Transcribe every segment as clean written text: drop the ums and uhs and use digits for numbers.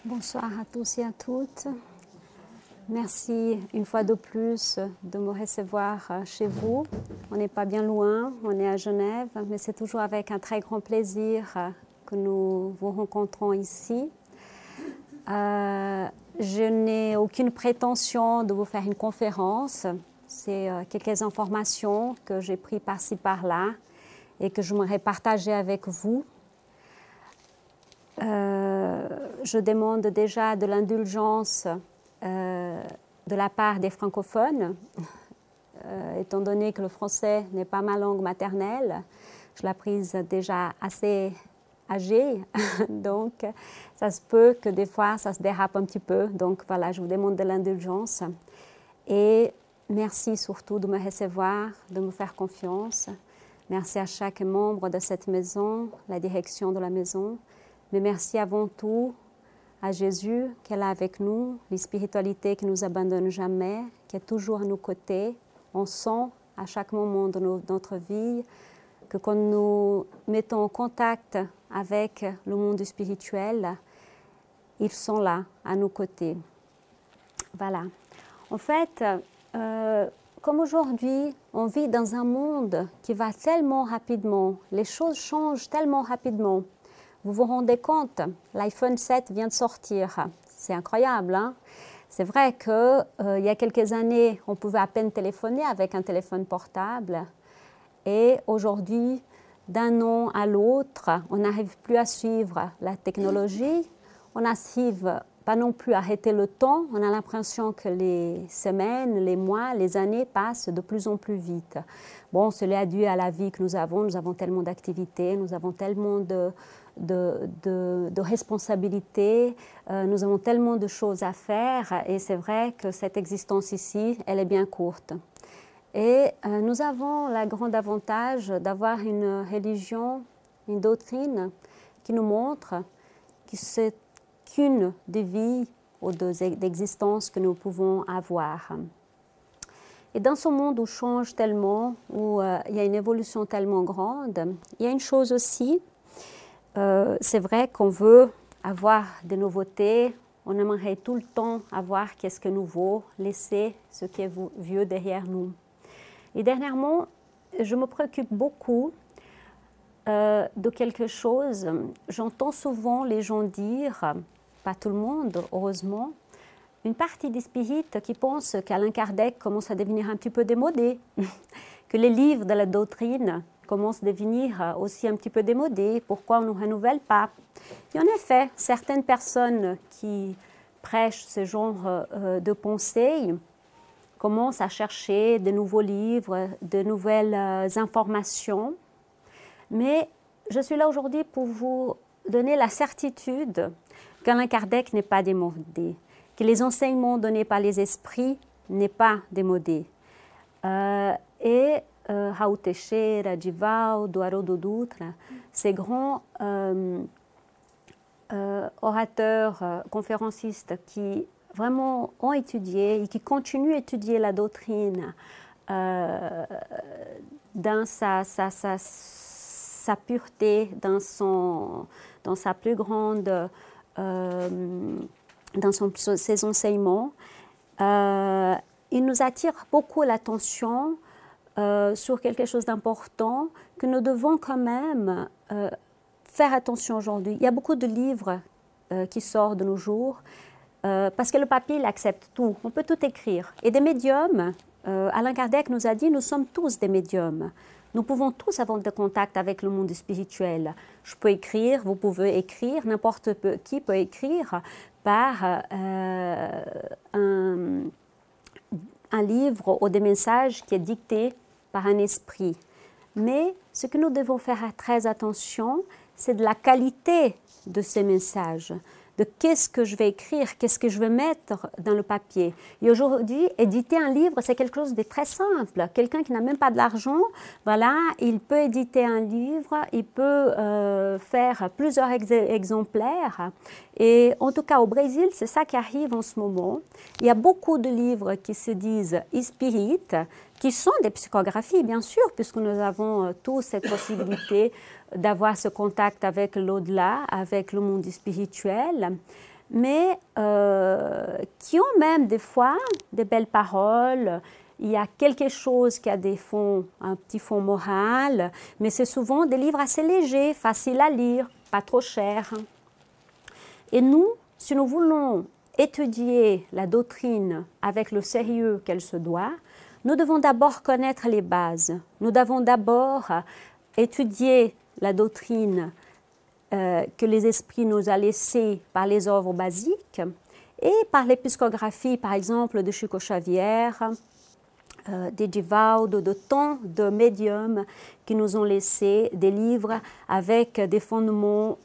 Bonsoir à tous et à toutes. Merci une fois de plus de me recevoir chez vous. On n'est pas bien loin, on est à Genève, mais c'est toujours avec un très grand plaisir que nous vous rencontrons ici. Je n'ai aucune prétention de vous faire une conférence. C'est quelques informations que j'ai prises par-ci par-là et que j'aimerais partager avec vous. Je demande déjà de l'indulgence de la part des francophones, étant donné que le français n'est pas ma langue maternelle. Je l'ai prise déjà assez âgée, donc ça se peut que des fois ça se dérape un petit peu. Donc voilà, je vous demande de l'indulgence. Et merci surtout de me recevoir, de me faire confiance. Merci à chaque membre de cette maison, la direction de la maison. Mais merci avant tout à Jésus qui est là avec nous, les spiritualités qui ne nous abandonnent jamais, qui est toujours à nos côtés. On sent à chaque moment de notre vie que quand nous mettons en contact avec le monde spirituel, ils sont là, à nos côtés. Voilà. En fait, comme aujourd'hui, on vit dans un monde qui va tellement rapidement, les choses changent tellement rapidement. Vous vous rendez compte, l'iPhone 7 vient de sortir. C'est incroyable, hein? C'est vrai qu'il y a quelques années, on pouvait à peine téléphoner avec un téléphone portable. Et aujourd'hui, d'un an à l'autre, on n'arrive plus à suivre la technologie. On n'arrive pas non plus à arrêter le temps. On a l'impression que les semaines, les mois, les années passent de plus en plus vite. Bon, cela est dû à la vie que nous avons. Nous avons tellement d'activités, nous avons tellement de responsabilités, nous avons tellement de choses à faire et c'est vrai que cette existence ici, elle est bien courte. Et nous avons le grand avantage d'avoir une religion, une doctrine qui nous montre que c'est qu'une des vies ou d'existence que nous pouvons avoir. Et dans ce monde où change tellement, où il y a une évolution tellement grande, il y a une chose aussi, c'est vrai qu'on veut avoir des nouveautés, on aimerait tout le temps avoir qu'est-ce que nouveau, laisser ce qui est vieux derrière nous. Et dernièrement, je me préoccupe beaucoup de quelque chose. J'entends souvent les gens dire, pas tout le monde, heureusement, une partie des spirites qui pensent qu'Alain Kardec commence à devenir un petit peu démodé, que les livres de la doctrine commencent à devenir aussi un petit peu démodés, pourquoi on ne renouvelle pas? Et en effet, certaines personnes qui prêchent ce genre de pensée commencent à chercher de nouveaux livres, de nouvelles informations, mais je suis là aujourd'hui pour vous donner la certitude qu'Alain Kardec n'est pas démodé, que les enseignements donnés par les esprits n'est pas démodé. Raul Teixeira, Divaldo, Haroldo Dutra, ces grands orateurs, conférencistes qui vraiment ont étudié et qui continuent à étudier la doctrine dans sa pureté, dans sa plus grande, ses enseignements, il nous attire beaucoup l'attention sur quelque chose d'important que nous devons quand même faire attention aujourd'hui. Il y a beaucoup de livres qui sortent de nos jours parce que le papier, il accepte tout. On peut tout écrire. Et des médiums, Alain Kardec nous a dit, nous sommes tous des médiums. Nous pouvons tous avoir des contacts avec le monde spirituel. Je peux écrire, vous pouvez écrire, n'importe qui peut écrire par un livre ou des messages qui est dicté par un esprit. Mais ce que nous devons faire très attention, c'est de la qualité de ces messages, de qu'est-ce que je vais écrire, qu'est-ce que je vais mettre dans le papier. Et aujourd'hui, éditer un livre, c'est quelque chose de très simple. Quelqu'un qui n'a même pas de l'argent, voilà, il peut éditer un livre, il peut faire plusieurs exemplaires. Et en tout cas, au Brésil, c'est ça qui arrive en ce moment. Il y a beaucoup de livres qui se disent spirites, qui sont des psychographies, bien sûr, puisque nous avons tous cette possibilité d'avoir ce contact avec l'au-delà, avec le monde spirituel. mais qui ont même des fois des belles paroles. Il y a quelque chose qui a un petit fond moral, mais c'est souvent des livres assez légers, faciles à lire, pas trop chers. Et nous, si nous voulons étudier la doctrine avec le sérieux qu'elle se doit, nous devons d'abord connaître les bases. Nous devons d'abord étudier la doctrine que les esprits nous ont laissée par les œuvres basiques et par l'épiscographie, par exemple, de Chico Xavier, d'Edivaldo, de tant de médiums qui nous ont laissé des livres avec des fondements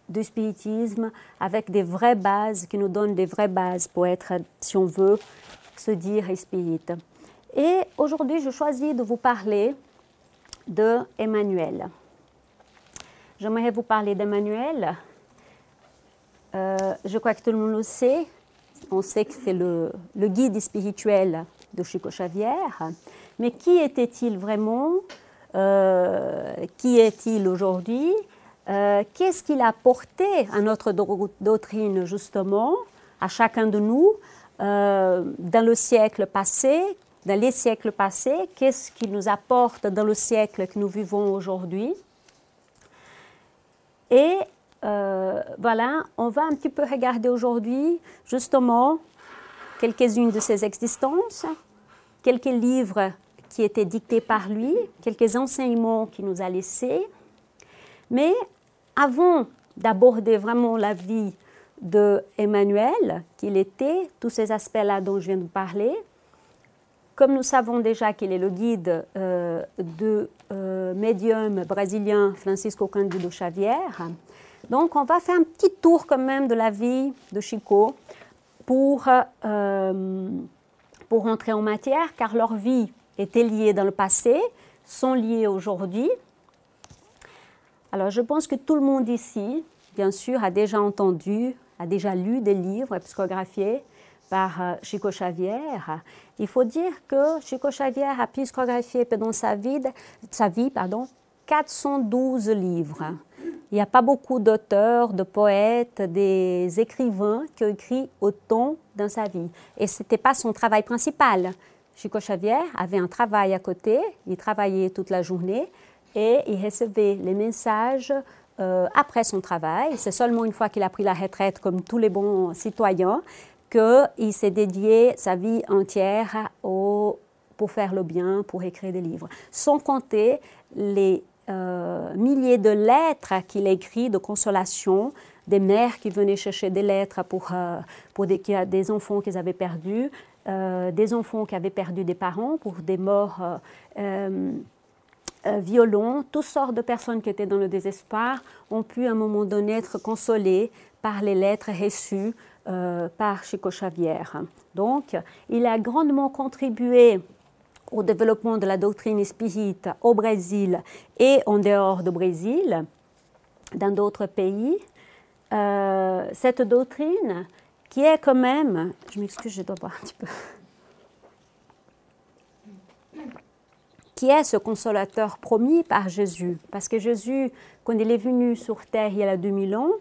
du spiritisme, avec des vraies bases, qui nous donnent des vraies bases pour être, si on veut, se dire spirite. Et aujourd'hui, je choisis de vous parler de Emmanuel. J'aimerais vous parler d'Emmanuel. Je crois que tout le monde le sait. On sait que c'est le guide spirituel de Chico Xavier. Mais qui était-il vraiment? Qui est-il aujourd'hui? Qu'est-ce qu'il a apporté à notre doctrine, justement, à chacun de nous, dans le siècle passé, dans les siècles passés? Qu'est-ce qu'il nous apporte dans le siècle que nous vivons aujourd'hui? Et voilà, on va un petit peu regarder aujourd'hui, justement, quelques-unes de ses existences, quelques livres qui étaient dictés par lui, quelques enseignements qu'il nous a laissés. Mais avant d'aborder vraiment la vie d'Emmanuel, qu'il était, tous ces aspects-là dont je viens de vous parler, comme nous savons déjà qu'il est le guide du médium brésilien Francisco Cândido Xavier, donc on va faire un petit tour quand même de la vie de Chico pour entrer en matière, car leur vie était liée dans le passé, sont liées aujourd'hui. Alors je pense que tout le monde ici, bien sûr, a déjà entendu, a déjà lu des livres psychographiés par Chico Xavier. Il faut dire que Chico Xavier a psychographié pendant sa vie 412 livres. Il n'y a pas beaucoup d'auteurs, de poètes, des écrivains qui ont écrit autant dans sa vie. Et ce n'était pas son travail principal. Chico Xavier avait un travail à côté, il travaillait toute la journée et il recevait les messages après son travail. C'est seulement une fois qu'il a pris la retraite, comme tous les bons citoyens, qu'il s'est dédié sa vie entière pour faire le bien, pour écrire des livres. Sans compter les milliers de lettres qu'il a écrites de consolation, des mères qui venaient chercher des lettres pour des enfants qu'ils avaient perdus, des enfants qui avaient perdu des parents pour des morts violents. Toutes sortes de personnes qui étaient dans le désespoir ont pu à un moment donné être consolées par les lettres reçues par Chico Xavier. Donc, il a grandement contribué au développement de la doctrine spirite au Brésil et en dehors du Brésil, dans d'autres pays. Cette doctrine qui est quand même, je m'excuse, je dois boire un petit peu, qui est ce consolateur promis par Jésus. Parce que Jésus, quand il est venu sur terre il y a 2000 ans,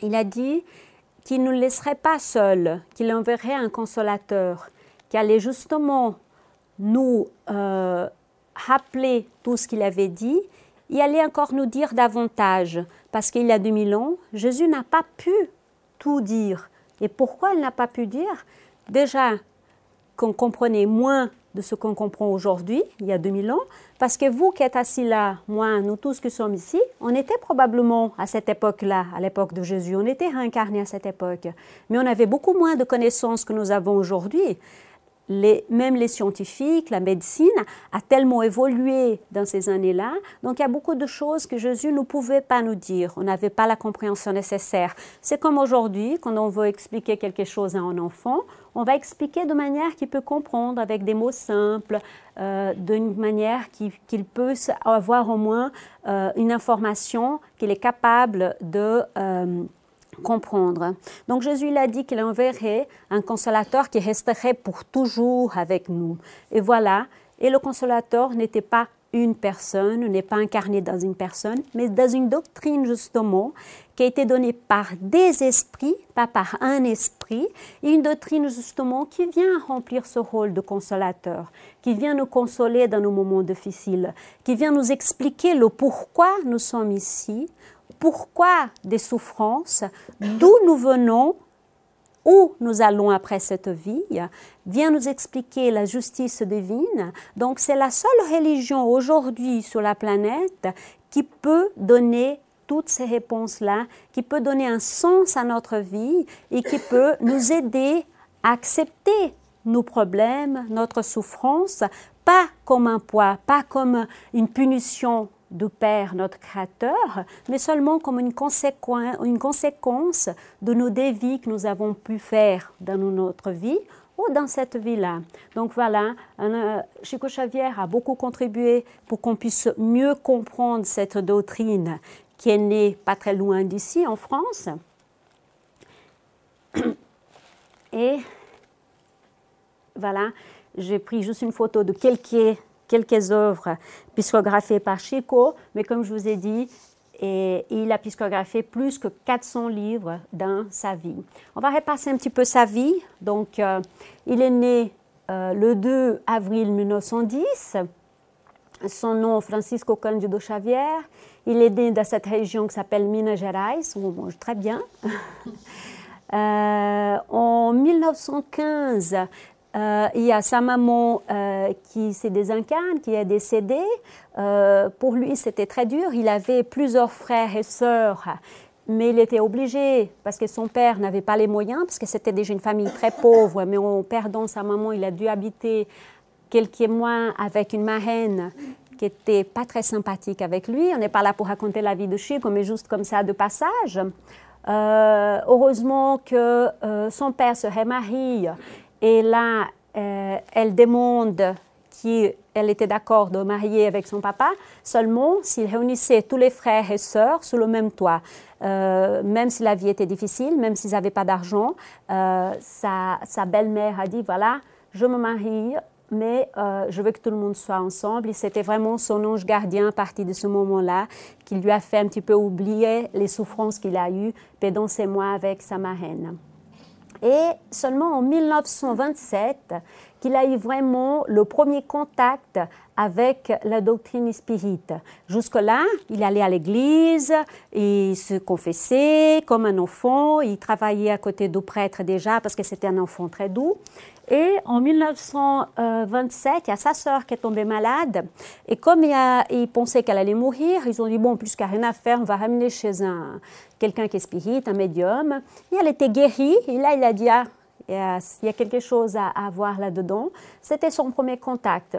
il a dit qu'il ne nous laisserait pas seuls, qu'il enverrait un consolateur qui allait justement nous rappeler tout ce qu'il avait dit. Il allait encore nous dire davantage, parce qu'il y a 2000 ans, Jésus n'a pas pu tout dire. Et pourquoi il n'a pas pu dire? Déjà, qu'on comprenait moins de ce qu'on comprend aujourd'hui, il y a 2000 ans, parce que vous qui êtes assis là, moi, nous tous qui sommes ici, on était probablement à cette époque-là, à l'époque de Jésus, on était réincarnés à cette époque, mais on avait beaucoup moins de connaissances que nous avons aujourd'hui. Même les scientifiques, la médecine a tellement évolué dans ces années-là, donc il y a beaucoup de choses que Jésus ne pouvait pas nous dire, on n'avait pas la compréhension nécessaire. C'est comme aujourd'hui, quand on veut expliquer quelque chose à un enfant, on va expliquer de manière qu'il peut comprendre, avec des mots simples, d'une manière qu'il peut avoir au moins une information qu'il est capable de comprendre. Donc Jésus il a dit qu'il enverrait un consolateur qui resterait pour toujours avec nous. Et voilà, et le consolateur n'était pas une personne, n'est pas incarné dans une personne, mais dans une doctrine justement qui a été donnée par des esprits, pas par un esprit, et une doctrine justement qui vient remplir ce rôle de consolateur, qui vient nous consoler dans nos moments difficiles, qui vient nous expliquer le pourquoi nous sommes ici, pourquoi des souffrances, d'où nous venons, où nous allons après cette vie, vient nous expliquer la justice divine. Donc c'est la seule religion aujourd'hui sur la planète qui peut donner toutes ces réponses-là, qui peut donner un sens à notre vie et qui peut nous aider à accepter nos problèmes, notre souffrance, pas comme un poids, pas comme une punition du Père, notre Créateur, mais seulement comme une conséquence de nos dévies que nous avons pu faire dans notre vie ou dans cette vie-là. Donc voilà, Chico Xavier a beaucoup contribué pour qu'on puisse mieux comprendre cette doctrine qui est née pas très loin d'ici, en France. Et voilà, j'ai pris juste une photo de quelques œuvres psychographiées par Chico, mais comme je vous ai dit, il a psychographié plus que 400 livres dans sa vie. On va repasser un petit peu sa vie. Donc, il est né le 2 avril 1910. Son nom, Francisco Cândido Xavier. Il est né dans cette région qui s'appelle Minas Gerais, où on mange très bien. En 1915, il y a sa maman qui se désincarne, qui est décédée. Pour lui, c'était très dur. Il avait plusieurs frères et sœurs, mais il était obligé, parce que son père n'avait pas les moyens, parce que c'était déjà une famille très pauvre, mais en perdant sa maman, il a dû habiter quelques mois avec une marraine qui n'était pas très sympathique avec lui. On n'est pas là pour raconter la vie de Chico, mais juste comme ça, de passage. Heureusement que son père se remarie. Et là, elle demande qu'elle était d'accord de marier avec son papa, seulement s'il réunissait tous les frères et sœurs sous le même toit. Même si la vie était difficile, même s'ils n'avaient pas d'argent, sa belle-mère a dit, voilà, je me marie, mais je veux que tout le monde soit ensemble. Et c'était vraiment son ange gardien à partir de ce moment-là qui lui a fait un petit peu oublier les souffrances qu'il a eues pendant ces mois avec sa marraine. Et seulement en 1927 qu'il a eu vraiment le premier contact avec la doctrine spirite. Jusque-là, il allait à l'église, il se confessait comme un enfant, il travaillait à côté du prêtre déjà parce que c'était un enfant très doux. Et en 1927, il y a sa sœur qui est tombée malade. Et comme il pensait qu'elle allait mourir, ils ont dit, bon, plus qu'il n'y a rien à faire, on va ramener chez quelqu'un qui est spirit, un médium. Et elle était guérie. Et là, il a dit, ah, il y a quelque chose à voir là-dedans. C'était son premier contact.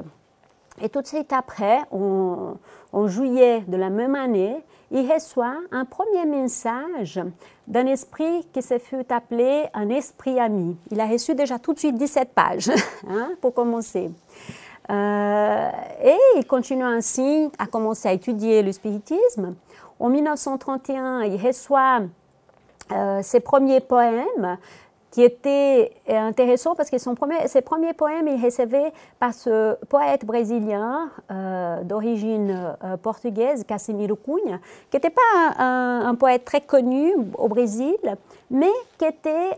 Et tout de suite après, en juillet de la même année, il reçoit un premier message d'un esprit qui se fut appelé un esprit ami. Il a reçu déjà tout de suite 17 pages, hein, pour commencer. Et il continue ainsi à commencer à étudier le spiritisme. En 1931, il reçoit ses premiers poèmes qui était intéressant parce que ses premiers poèmes, il recevait par ce poète brésilien d'origine portugaise, Casimiro Cunha, qui n'était pas un poète très connu au Brésil, mais qui était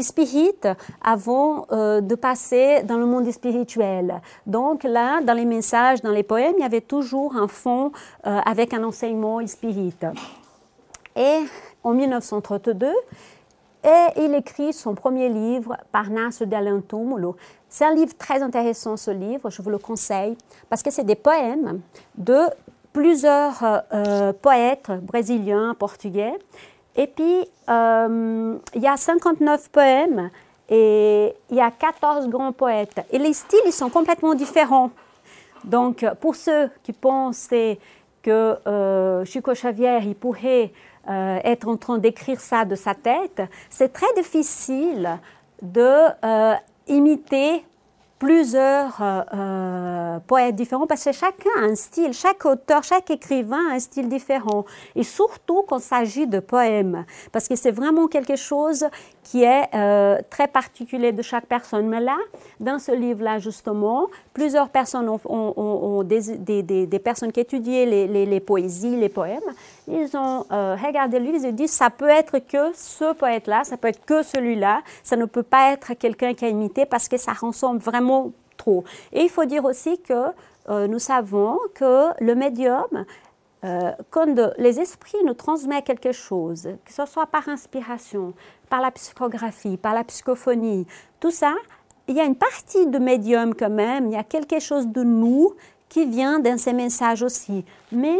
spirit avant de passer dans le monde spirituel. Donc là, dans les messages, dans les poèmes, il y avait toujours un fond avec un enseignement spirit. Et en 1932, et il écrit son premier livre, Parnasse del Túmulo. C'est un livre très intéressant, ce livre, je vous le conseille, parce que c'est des poèmes de plusieurs poètes brésiliens, portugais. Et puis, il y a 59 poèmes et il y a 14 grands poètes. Et les styles, ils sont complètement différents. Donc, pour ceux qui pensaient que Chico Xavier, il pourrait être en train d'écrire ça de sa tête, c'est très difficile de imiter plusieurs poètes différents, parce que chacun a un style, chaque auteur, chaque écrivain a un style différent. Et surtout quand il s'agit de poèmes, parce que c'est vraiment quelque chose qui est très particulier de chaque personne. Mais là, dans ce livre-là, justement, plusieurs personnes ont des personnes qui étudiaient les poésies, les poèmes. Ils ont regardé le livre, ils ont dit, ça peut être que ce poète-là, ça peut être que celui-là, ça ne peut pas être quelqu'un qui a imité parce que ça ressemble vraiment trop. Et il faut dire aussi que nous savons que le médium, quand les esprits nous transmettent quelque chose, que ce soit par inspiration, par la psychographie, par la psychophonie, tout ça, il y a une partie de médium quand même, il y a quelque chose de nous qui vient dans ces messages aussi. Mais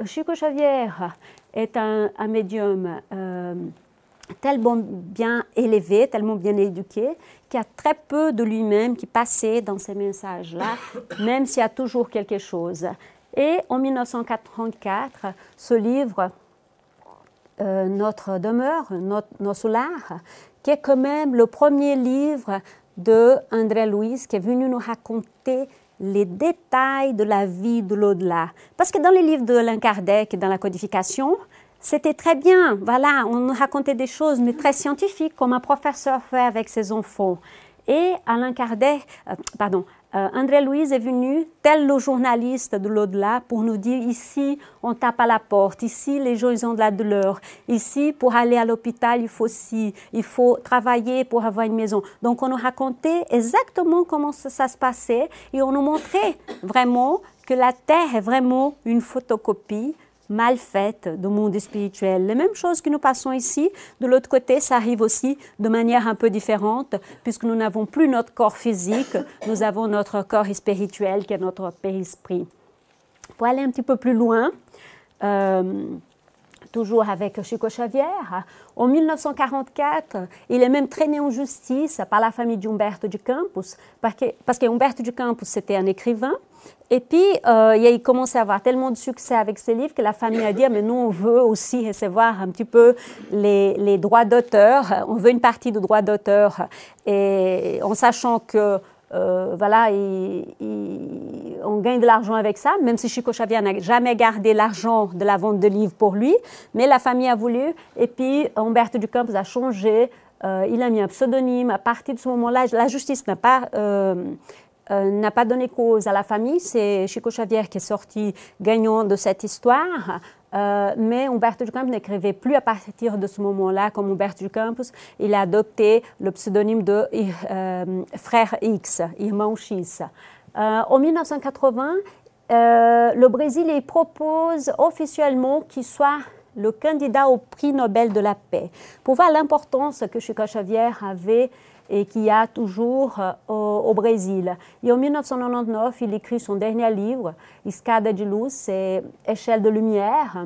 Chico Xavier est un médium tellement bien élevé, tellement bien éduqué, qu'il y a très peu de lui-même qui passait dans ces messages-là, même s'il y a toujours quelque chose. Et en 1944, ce livre, Notre demeure, Nos solar, qui est quand même le premier livre de André Luiz, qui est venu nous raconter les détails de la vie de l'au-delà. Parce que dans les livres de Allan Kardec et dans la codification, c'était très bien, voilà, on nous racontait des choses, mais très scientifiques, comme un professeur fait avec ses enfants. Et Allan Kardec, André Luiz est venu, tel le journaliste de l'au-delà, pour nous dire ici, on tape à la porte, ici, les gens ils ont de la douleur, ici, pour aller à l'hôpital, il faut travailler pour avoir une maison. Donc, on nous racontait exactement comment ça se passait et on nous montrait vraiment que la Terre est vraiment une photocopie mal faite du monde spirituel. Les mêmes choses que nous passons ici, de l'autre côté, ça arrive aussi de manière un peu différente, puisque nous n'avons plus notre corps physique, nous avons notre corps spirituel qui est notre périsprit. Pour aller un petit peu plus loin, toujours avec Chico Xavier, en 1944, il est même traîné en justice par la famille d'Humberto de Campos, parce que Humberto de Campos, c'était un écrivain, et puis il commençait à avoir tellement de succès avec ses livres que la famille a dit, mais nous, on veut aussi recevoir un petit peu les droits d'auteur, on veut une partie de droits d'auteur, et en sachant que voilà, on gagne de l'argent avec ça, même si Chico Xavier n'a jamais gardé l'argent de la vente de livres pour lui, mais la famille a voulu, et puis Humberto de Campos a changé, il a mis un pseudonyme. À partir de ce moment-là, la justice n'a pas donné cause à la famille, c'est Chico Xavier qui est sorti gagnant de cette histoire. Mais Humberto de Campos n'écrivait plus à partir de ce moment-là comme Humberto de Campos. Il a adopté le pseudonyme de Frère X, Irmão X. En 1980, le Brésil il propose officiellement qu'il soit le candidat au prix Nobel de la paix, pour voir l'importance que Chico Xavier avait et qu'il y a toujours au Brésil. Et en 1999, il écrit son dernier livre, Escada de Luz, c'est Échelle de lumière.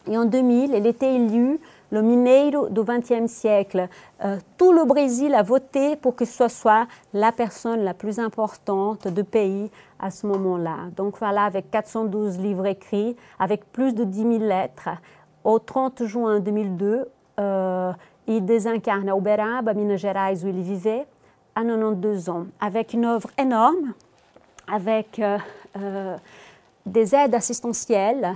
Et en 2000, il était élu le Mineiro du XXe siècle. Tout le Brésil a voté pour que ce soit la personne la plus importante du pays à ce moment-là. Donc voilà, avec 412 livres écrits, avec plus de 10 000 lettres. Au 30 juin 2002, il désincarne à Uberaba, Minas Gerais, où il vivait, à 92 ans, avec une œuvre énorme, avec des aides assistentielles.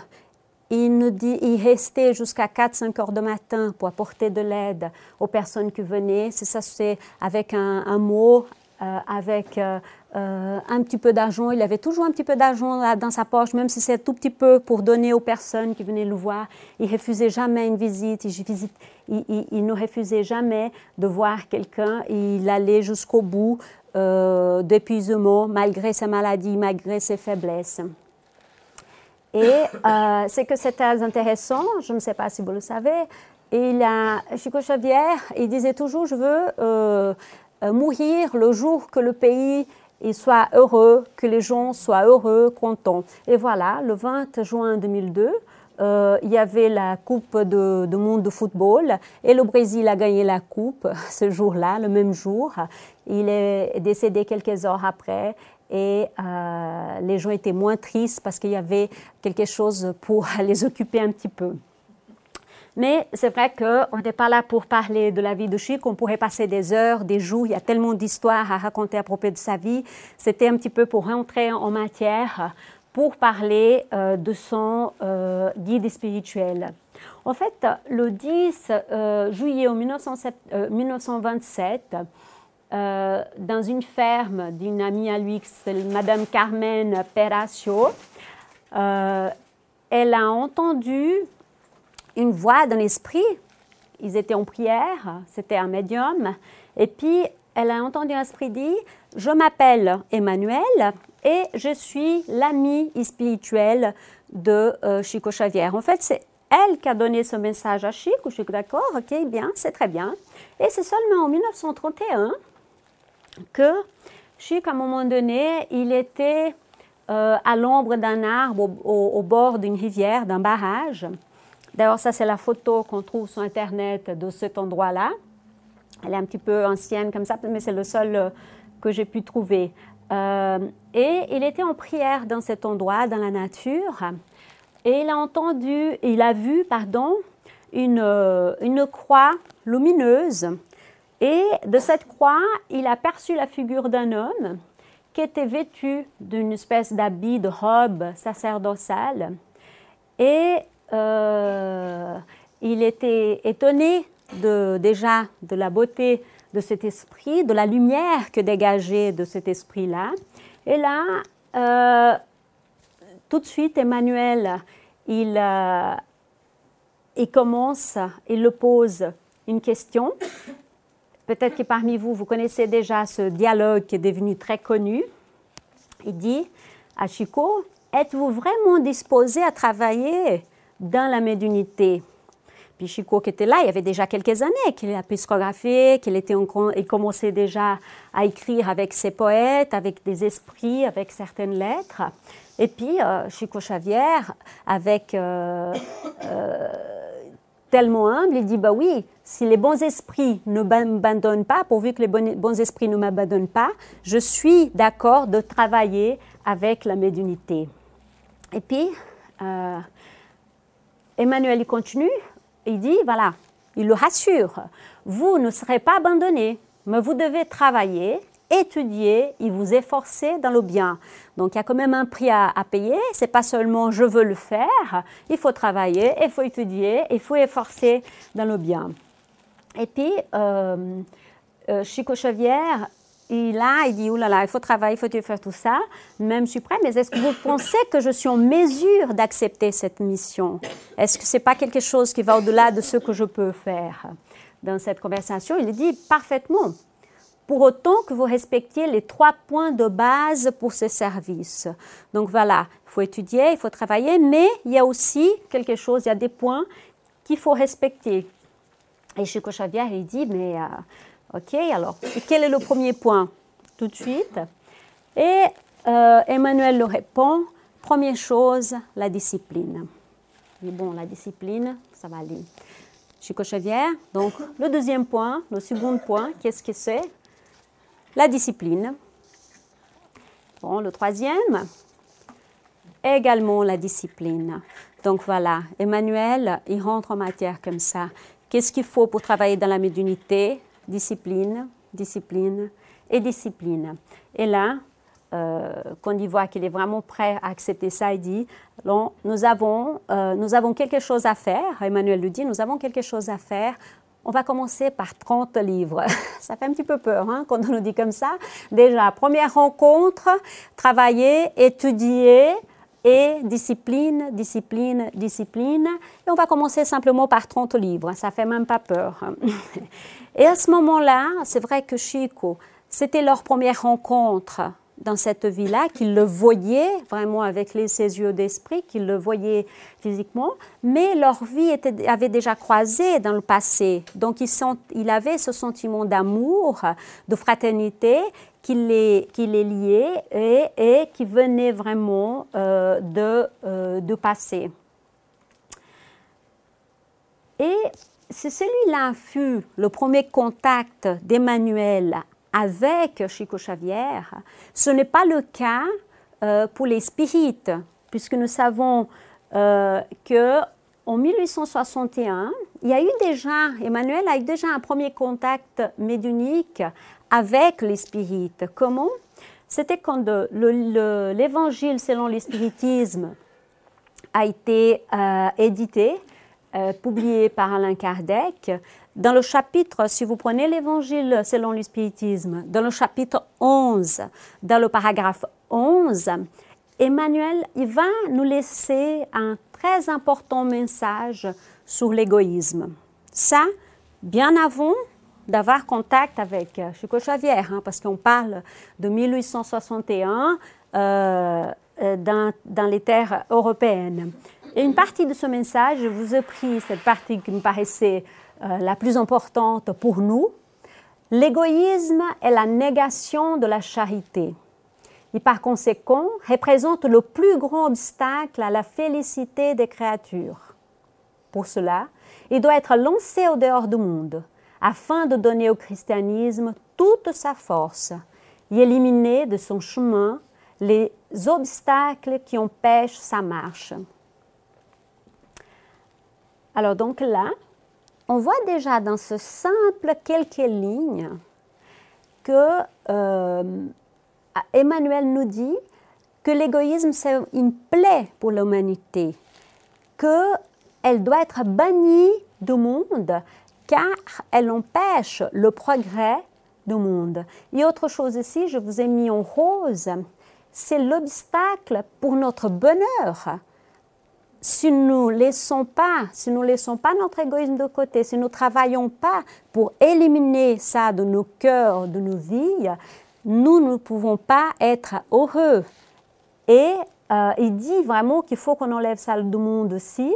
Il restait jusqu'à 4-5 heures du matin pour apporter de l'aide aux personnes qui venaient. C'est avec un mot, avec un petit peu d'argent. Il avait toujours un petit peu d'argent dans sa poche, même si c'est tout petit peu pour donner aux personnes qui venaient le voir. Il ne refusait jamais une visite. Il ne refusait jamais de voir quelqu'un. Il allait jusqu'au bout d'épuisement, malgré sa maladie, malgré ses faiblesses. Et c'est que c'est très intéressant, je ne sais pas si vous le savez, Chico Xavier, il disait toujours, je veux mourir le jour que le pays il soit heureux, que les gens soient heureux, contents. Et voilà, le 20 juin 2002, il y avait la Coupe du monde de football et le Brésil a gagné la Coupe ce jour-là, le même jour. Il est décédé quelques heures après. Et les gens étaient moins tristes parce qu'il y avait quelque chose pour les occuper un petit peu. Mais c'est vrai qu'on n'est pas là pour parler de la vie de Chico, on pourrait passer des heures, des jours, il y a tellement d'histoires à raconter à propos de sa vie. C'était un petit peu pour rentrer en matière, pour parler de son guide spirituel. En fait, le 10 juillet 1927, dans une ferme d'une amie à lui, c'est Madame Carmen Peracio, elle a entendu une voix d'un esprit. Ils étaient en prière, c'était un médium, et puis elle a entendu un esprit dire « Je m'appelle Emmanuel et je suis l'ami spirituel de Chico Xavier ». En fait, c'est elle qui a donné ce message à Chico. Je suis d'accord, ok, bien, c'est très bien. Et c'est seulement en 1931 que Chico, à un moment donné, il était à l'ombre d'un arbre au bord d'une rivière, d'un barrage. D'ailleurs, ça, c'est la photo qu'on trouve sur Internet de cet endroit-là. Elle est un petit peu ancienne comme ça, mais c'est le seul que j'ai pu trouver. Et il était en prière dans cet endroit, dans la nature. Et il a vu, une croix lumineuse. Et de cette croix, il a perçu la figure d'un homme qui était vêtu d'une espèce d'habit, de robe sacerdotale. Et il était étonné déjà de la beauté de cet esprit, de la lumière que dégageait de cet esprit-là. Et là, tout de suite, Emmanuel, il le pose une question. Peut-être que parmi vous, vous connaissez déjà ce dialogue qui est devenu très connu. Il dit à Chico, « Êtes-vous vraiment disposé à travailler dans la médiumnité ?» Puis Chico qui était là, il y avait déjà quelques années qu'il a psychographié, il commençait déjà à écrire avec ses poètes, avec des esprits, avec certaines lettres. Et puis Chico Xavier, avec tellement humble, il dit, bah oui, si les bons esprits ne m'abandonnent pas, pourvu que les bons esprits ne m'abandonnent pas, je suis d'accord de travailler avec la médiumnité. Et puis, Emmanuel, il continue, il dit, voilà, il le rassure, vous ne serez pas abandonnés, mais vous devez travailler, étudier et vous efforcer dans le bien. Donc, il y a quand même un prix à payer. Ce n'est pas seulement « je veux le faire », il faut travailler, il faut étudier, il faut efforcer dans le bien. Et puis, Chico Xavier, il dit « oulala, il faut travailler, il faut faire tout ça, même je suis prêt, mais est-ce que vous pensez que je suis en mesure d'accepter cette mission? Est-ce que ce n'est pas quelque chose qui va au-delà de ce que je peux faire ?» Dans cette conversation, il dit « parfaitement ». Pour autant que vous respectiez les 3 points de base pour ce service. Donc voilà, il faut étudier, il faut travailler, mais il y a aussi quelque chose, il y a des points qu'il faut respecter. Et Chico Xavier, il dit, mais ok, alors, quel est le premier point? Tout de suite. Et Emmanuel le répond, première chose, la discipline. Il dit, bon, la discipline, ça va aller. Chico Xavier, donc le deuxième point, le second point, qu'est-ce que c'est? La discipline. Bon, le troisième, également la discipline. Donc voilà, Emmanuel, il rentre en matière comme ça. Qu'est-ce qu'il faut pour travailler dans la médiumnité? Discipline, discipline et discipline. Et là, quand il voit qu'il est vraiment prêt à accepter ça, il dit, bon, nous avons quelque chose à faire. Emmanuel lui dit, nous avons quelque chose à faire. On va commencer par 30 livres. Ça fait un petit peu peur hein, quand on nous dit comme ça. Déjà, première rencontre, travailler, étudier et discipline, discipline, discipline. Et on va commencer simplement par 30 livres. Ça fait même pas peur. Et à ce moment-là, c'est vrai que Chico, c'était leur première rencontre dans cette vie-là, qu'ils le voyaient vraiment avec ses yeux d'esprit, qu'ils le voyaient physiquement, mais leur vie avait déjà croisé dans le passé. Donc, il avait ce sentiment d'amour, de fraternité qui les liait et qui venait vraiment de passé. Et si celui-là fut le premier contact d'Emmanuel avec Chico Xavier, ce n'est pas le cas pour les spirites, puisque nous savons qu'en 1861, Emmanuel a eu déjà un premier contact médiumnique avec les spirites. Comment? C'était quand l'évangile selon le spiritisme a été édité, publié par Alain Kardec. Dans le chapitre, si vous prenez l'évangile selon le spiritisme, dans le chapitre 11, dans le paragraphe 11, Emmanuel, il va nous laisser un très important message sur l'égoïsme. Ça, bien avant d'avoir contact avec Chico Xavier, hein, parce qu'on parle de 1861 dans les terres européennes. Et une partie de ce message, je vous ai pris cette partie qui me paraissait la plus importante pour nous. L'égoïsme est la négation de la charité. Et par conséquent, représente le plus grand obstacle à la félicité des créatures. Pour cela, il doit être lancé au dehors du monde, afin de donner au christianisme toute sa force et éliminer de son chemin les obstacles qui empêchent sa marche. Alors donc là, on voit déjà dans ce simple quelques lignes que Emmanuel nous dit que l'égoïsme c'est une plaie pour l'humanité, qu'elle doit être bannie du monde car elle empêche le progrès du monde. Et autre chose ici, je vous ai mis en rose, c'est l'obstacle pour notre bonheur. Si nous ne laissons pas notre égoïsme de côté, si nous ne travaillons pas pour éliminer ça de nos cœurs, de nos vies, nous ne pouvons pas être heureux. Et il dit vraiment qu'il faut qu'on enlève ça du monde aussi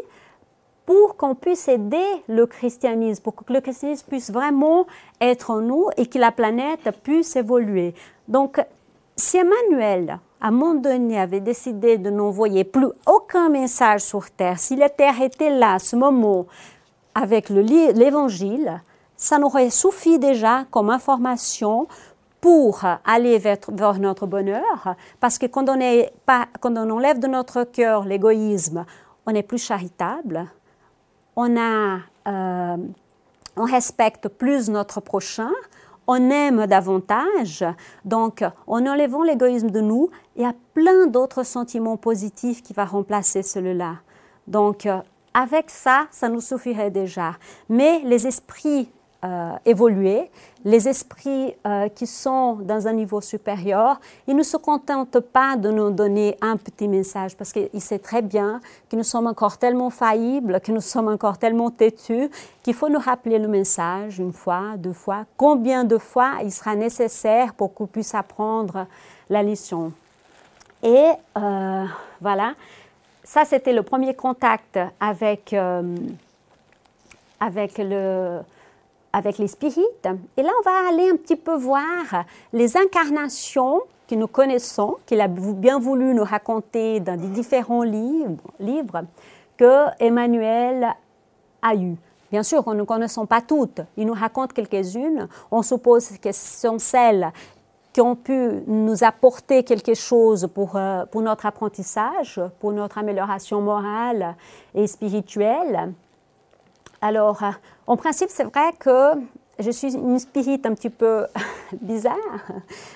pour qu'on puisse aider le christianisme, pour que le christianisme puisse vraiment être en nous et que la planète puisse évoluer. Donc, si Emmanuel, à un moment donné, avait décidé de n'envoyer plus aucun message sur Terre, si la Terre était là à ce moment avec l'Évangile, ça n'aurait suffi déjà comme information pour aller vers notre bonheur, parce que quand on enlève de notre cœur l'égoïsme, on est plus charitable, on respecte plus notre prochain, on aime davantage. Donc, en enlevant l'égoïsme de nous, il y a plein d'autres sentiments positifs qui vont remplacer celui-là. Donc, avec ça, ça nous suffirait déjà. Mais les esprits évolués, les esprits qui sont dans un niveau supérieur, ils ne se contentent pas de nous donner un petit message parce qu'ils savent très bien que nous sommes encore tellement faillibles, que nous sommes encore tellement têtus, qu'il faut nous rappeler le message une fois, deux fois, combien de fois il sera nécessaire pour qu'on puisse apprendre la leçon. Et voilà, ça c'était le premier contact avec les spirites. Et là, on va aller un petit peu voir les incarnations que nous connaissons, qu'il a bien voulu nous raconter dans des différents livres que Emmanuel a eues. Bien sûr, nous ne connaissons pas toutes. Il nous raconte quelques-unes. On suppose que ce sont celles qui ont pu nous apporter quelque chose pour notre apprentissage, pour notre amélioration morale et spirituelle. Alors, en principe, c'est vrai que je suis une spirite un petit peu bizarre,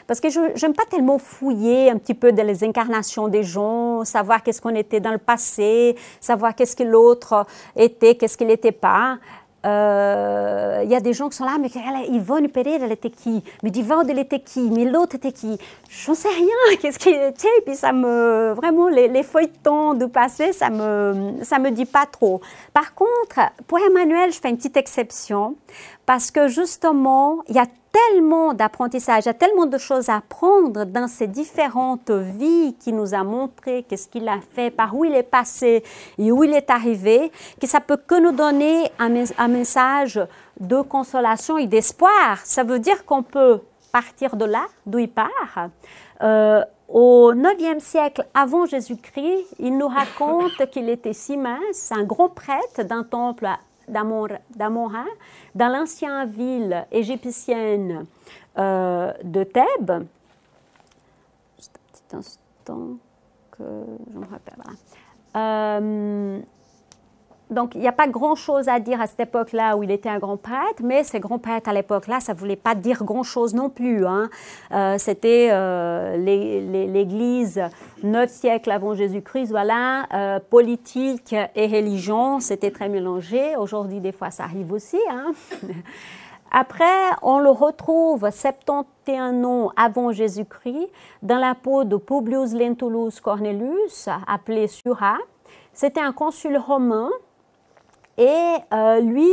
parce que je n'aime pas tellement fouiller un petit peu dans les incarnations des gens, savoir qu'est-ce qu'on était dans le passé, savoir qu'est-ce que l'autre était, qu'est-ce qu'il n'était pas. Il y a des gens qui sont là, mais Yvonne Pereira, elle était qui? Mais Divaldo, elle était qui? Mais l'autre était qui? J'en sais rien, qu'est-ce qu'il était? Et puis ça me, vraiment, les feuilletons du passé, ça me dit pas trop. Par contre, pour Emmanuel, je fais une petite exception, parce que justement, il y a tellement d'apprentissage, il y a tellement de choses à apprendre dans ces différentes vies qu'il nous a montré, qu'est-ce qu'il a fait, par où il est passé et où il est arrivé, que ça peut que nous donner un message de consolation et d'espoir. Ça veut dire qu'on peut partir de là, d'où il part. Au IXe siècle, avant Jésus-Christ, il nous raconte qu'il était si mince, un grand prêtre d'un temple d'Amon-Ra, dans l'ancienne ville égyptienne de Thèbes. Juste un petit instant que je me rappelle. Donc, il n'y a pas grand-chose à dire à cette époque-là où il était un grand prêtre, mais ces grands prêtres à l'époque-là, ça ne voulait pas dire grand-chose non plus. Hein. C'était l'Église 9 siècles avant Jésus-Christ, voilà, politique et religion, c'était très mélangé. Aujourd'hui, des fois, ça arrive aussi. Hein. Après, on le retrouve 71 ans avant Jésus-Christ dans la peau de Publius Lentulus Cornelius, appelé Sura. C'était un consul romain. Et lui,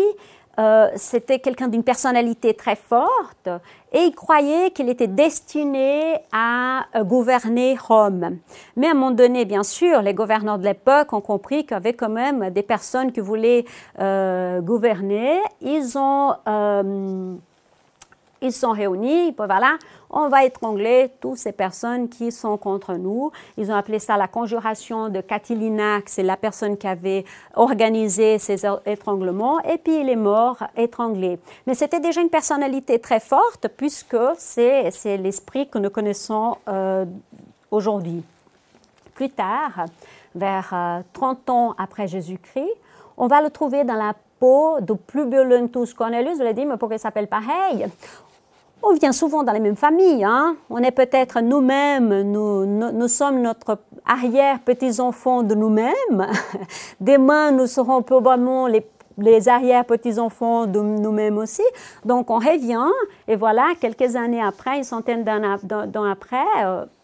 c'était quelqu'un d'une personnalité très forte et il croyait qu'il était destiné à gouverner Rome. Mais à un moment donné, bien sûr, les gouverneurs de l'époque ont compris qu'il y avait quand même des personnes qui voulaient gouverner. Ils sont réunis, voilà, on va étrangler toutes ces personnes qui sont contre nous. Ils ont appelé ça la conjuration de Catilina, c'est la personne qui avait organisé ces étranglements, et puis il est mort étranglé. Mais c'était déjà une personnalité très forte, puisque c'est l'esprit que nous connaissons aujourd'hui. Plus tard, vers 30 ans après Jésus-Christ, on va le trouver dans la peau de Publius Lentulus Cornelius. Vous l'avez dit, mais pourquoi il s'appelle pareil? On vient souvent dans les mêmes familles. Hein? On est peut-être nous-mêmes, nous sommes notre arrière-petits-enfants de nous-mêmes. Demain, nous serons probablement les arrière-petits-enfants de nous-mêmes aussi. Donc, on revient, et voilà, quelques années après, une centaine d'années après,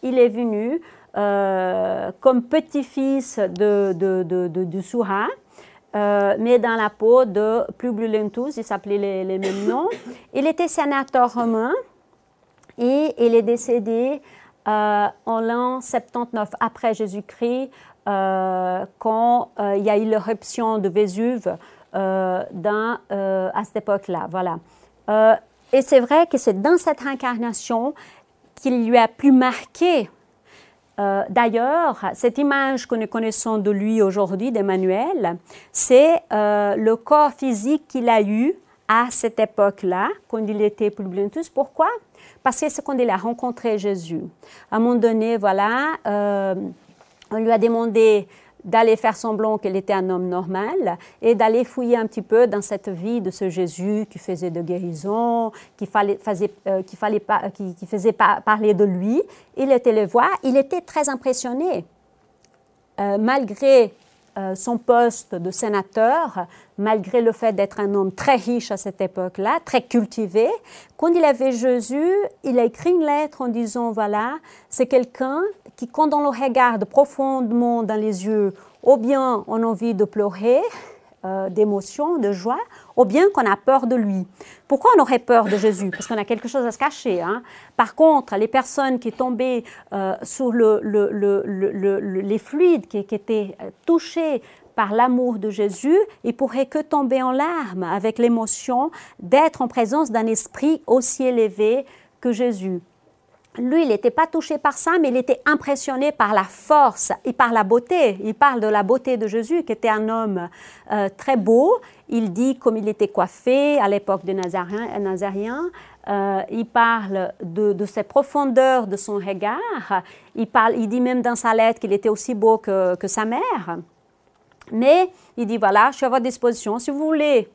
il est venu comme petit-fils de Sura. Mais dans la peau de Publius Lentulus, il s'appelait les mêmes noms. Il était sénateur romain et il est décédé en l'an 79 après Jésus-Christ quand il y a eu l'éruption de Vésuve à cette époque-là. Voilà. Et c'est vrai que c'est dans cette incarnation qu'il lui a pu marquer. D'ailleurs, cette image que nous connaissons de lui aujourd'hui, d'Emmanuel, c'est le corps physique qu'il a eu à cette époque-là, quand il était Publius Lentulus. Pourquoi? Parce que c'est quand il a rencontré Jésus. À un moment donné, voilà, on lui a demandé d'aller faire semblant qu'il était un homme normal et d'aller fouiller un petit peu dans cette vie de ce Jésus qui faisait de guérison, qui faisait parler de lui. Il était le voir, il était très impressionné. Malgré son poste de sénateur, malgré le fait d'être un homme très riche à cette époque-là, très cultivé, quand il avait Jésus, il a écrit une lettre en disant, voilà, c'est quelqu'un qui, quand on le regarde profondément dans les yeux, ou bien on a envie de pleurer, d'émotion, de joie, ou bien qu'on a peur de lui. Pourquoi on aurait peur de Jésus? Parce qu'on a quelque chose à se cacher. Hein? Par contre, les personnes qui tombaient sur les fluides, qui étaient touchés par l'amour de Jésus, ils pourraient que tomber en larmes avec l'émotion d'être en présence d'un esprit aussi élevé que Jésus. Lui, il n'était pas touché par ça, mais il était impressionné par la force et par la beauté. Il parle de la beauté de Jésus, qui était un homme très beau. Il dit comme il était coiffé à l'époque des Nazaréens. Il parle de ses profondeurs, de son regard. Il dit même dans sa lettre qu'il était aussi beau que sa mère. Mais il dit, voilà, je suis à votre disposition. Si vous voulez...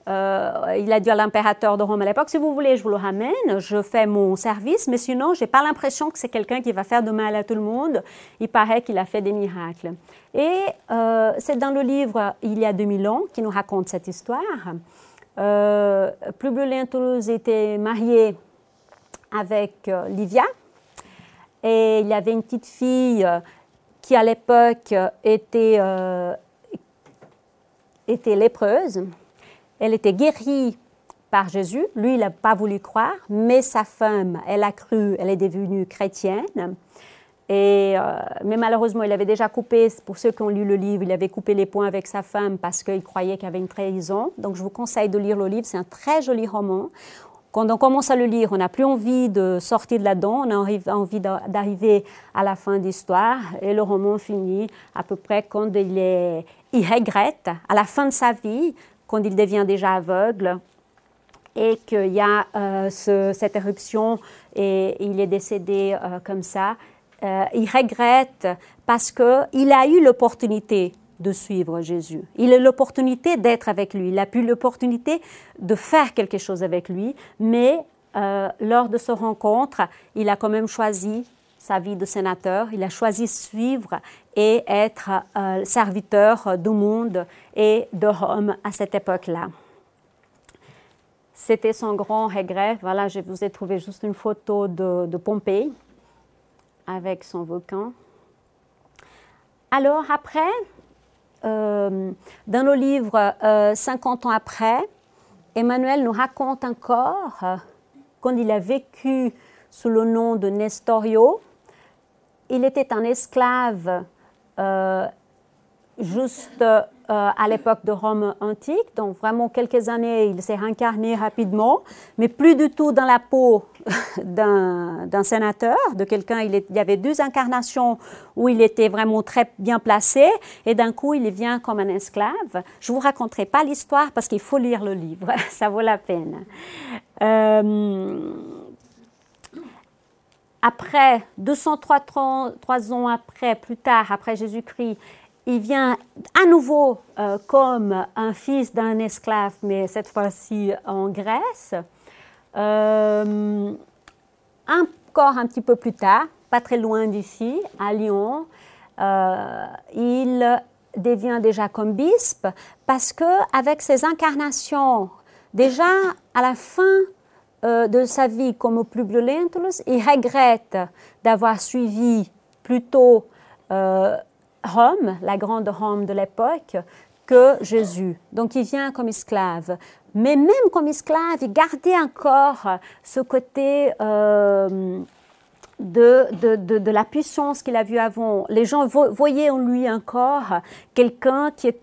il a dit à l'impérateur de Rome à l'époque, si vous voulez, je vous le ramène, je fais mon service, mais sinon, je n'ai pas l'impression que c'est quelqu'un qui va faire de mal à tout le monde. Il paraît qu'il a fait des miracles. Et c'est dans le livre « Il y a 2000 ans » qui nous raconte cette histoire. Publius Lentulus était marié avec Livia, et il y avait une petite fille qui, à l'époque, était lépreuse. Elle était guérie par Jésus. Lui, il n'a pas voulu croire, mais sa femme, elle a cru, elle est devenue chrétienne. Mais malheureusement, il avait déjà coupé, pour ceux qui ont lu le livre, il avait coupé les ponts avec sa femme parce qu'il croyait qu'il y avait une trahison. Donc, je vous conseille de lire le livre, c'est un très joli roman. Quand on commence à le lire, on n'a plus envie de sortir de là-dedans, on a envie d'arriver à la fin de l'histoire. Et le roman finit à peu près quand il regrette, à la fin de sa vie, quand il devient déjà aveugle et qu'il y a cette éruption et il est décédé comme ça. Il regrette parce qu'il a eu l'opportunité de suivre Jésus. Il a l'opportunité d'être avec lui. Il a pu l'opportunité de faire quelque chose avec lui, mais lors de cette rencontre, il a quand même choisi sa vie de sénateur. Il a choisi suivre et être serviteur du monde et de Rome à cette époque-là. C'était son grand regret. Voilà, je vous ai trouvé juste une photo de Pompée avec son volcan. Alors après, dans le livre 50 ans après, Emmanuel nous raconte encore quand il a vécu sous le nom de Nestorio. Il était un esclave juste à l'époque de Rome antique, donc vraiment quelques années, il s'est réincarné rapidement, mais plus du tout dans la peau d'un sénateur, de quelqu'un. Il y avait 2 incarnations où il était vraiment très bien placé, et d'un coup, il vient comme un esclave. Je ne vous raconterai pas l'histoire parce qu'il faut lire le livre, ça vaut la peine. Après, 203 ans après, plus tard, après Jésus-Christ, il vient à nouveau comme un fils d'un esclave, mais cette fois-ci en Grèce. Encore un petit peu plus tard, pas très loin d'ici, à Lyon, il devient déjà comme bispe parce qu'avec ses incarnations, déjà à la fin de sa vie comme Publius Lentulus, il regrette d'avoir suivi plutôt Rome, la grande Rome de l'époque, que Jésus. Donc il vient comme esclave. Mais même comme esclave, il gardait encore ce côté de la puissance qu'il a vu avant. Les gens voyaient en lui encore quelqu'un qui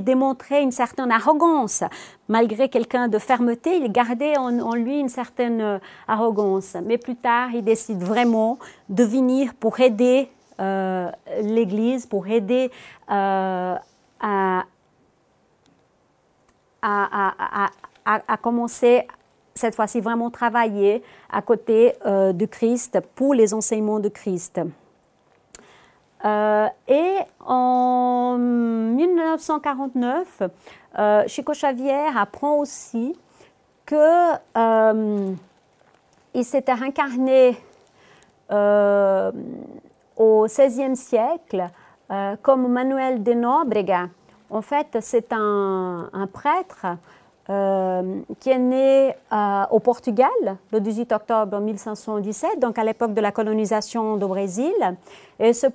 démontrait une certaine arrogance. Malgré quelqu'un de fermeté, il gardait en lui une certaine arrogance. Mais plus tard, il décide vraiment de venir pour aider l'Église, pour aider à commencer cette fois-ci vraiment travailler à côté de Christ pour les enseignements de Christ. Et en 1949, Chico Xavier apprend aussi qu'il s'était incarné au XVIe siècle comme Manuel de Nóbrega. En fait, c'est un prêtre qui est né au Portugal le 18 octobre 1517, donc à l'époque de la colonisation du Brésil. Et ce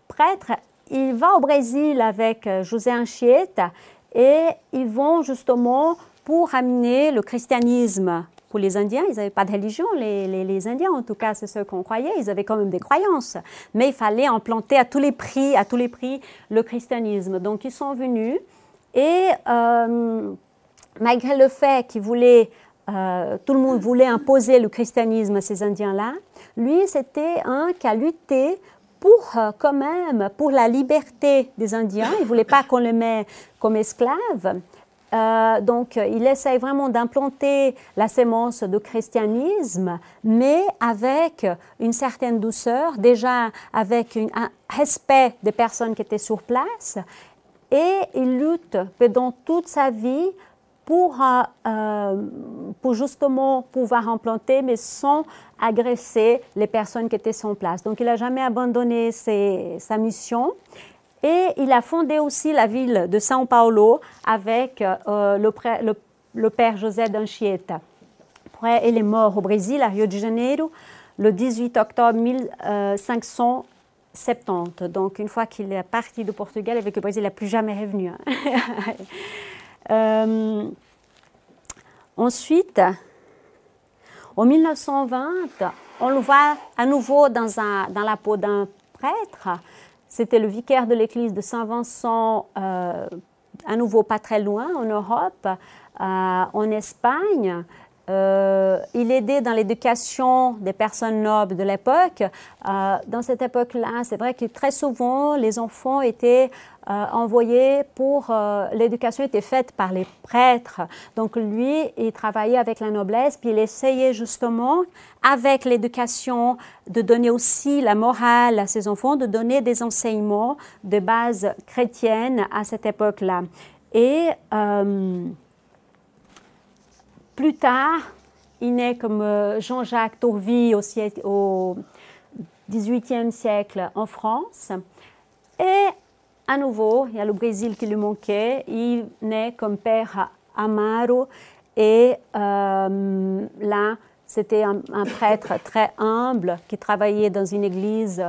prêtre, il va au Brésil avec José Anchieta et ils vont justement pour amener le christianisme pour les Indiens. Ils n'avaient pas de religion, les Indiens, en tout cas, c'est ce qu'on croyait. Ils avaient quand même des croyances, mais il fallait implanter à tous les prix le christianisme. Donc, ils sont venus et malgré le fait qu'ils voulaient, tout le monde voulait imposer le christianisme à ces Indiens-là, lui, c'était un qui a lutté pour, quand même, pour la liberté des Indiens. Il ne voulait pas qu'on les mette comme esclaves. Donc, il essaye vraiment d'implanter la sémence de christianisme, mais avec une certaine douceur, déjà avec un respect des personnes qui étaient sur place. Et il lutte pendant toute sa vie pour justement pouvoir implanter, mais sans agresser les personnes qui étaient sur place. Donc, il n'a jamais abandonné sa mission. Et il a fondé aussi la ville de São Paulo avec le père José d'Anchieta. Après, il est mort au Brésil, à Rio de Janeiro, le 18 octobre 1570. Donc, une fois qu'il est parti du Portugal avec le Brésil, il n'est plus jamais revenu. Ensuite, en 1920, on le voit à nouveau dans la peau d'un prêtre. C'était le vicaire de l'église de Saint-Vincent, à nouveau pas très loin, en Europe, en Espagne. Il aidait dans l'éducation des personnes nobles de l'époque. Dans cette époque-là, c'est vrai que très souvent, les enfants étaient envoyés pour... l'éducation était faite par les prêtres. Donc lui, il travaillait avec la noblesse, puis il essayait justement, avec l'éducation, de donner aussi la morale à ses enfants, de donner des enseignements de base chrétienne à cette époque-là. Et... plus tard, il naît comme Jean-Jacques Tourville au XVIIIe siècle en France. Et à nouveau, il y a le Brésil qui lui manquait. Il naît comme père Amaro. Et là, c'était un prêtre très humble qui travaillait dans une église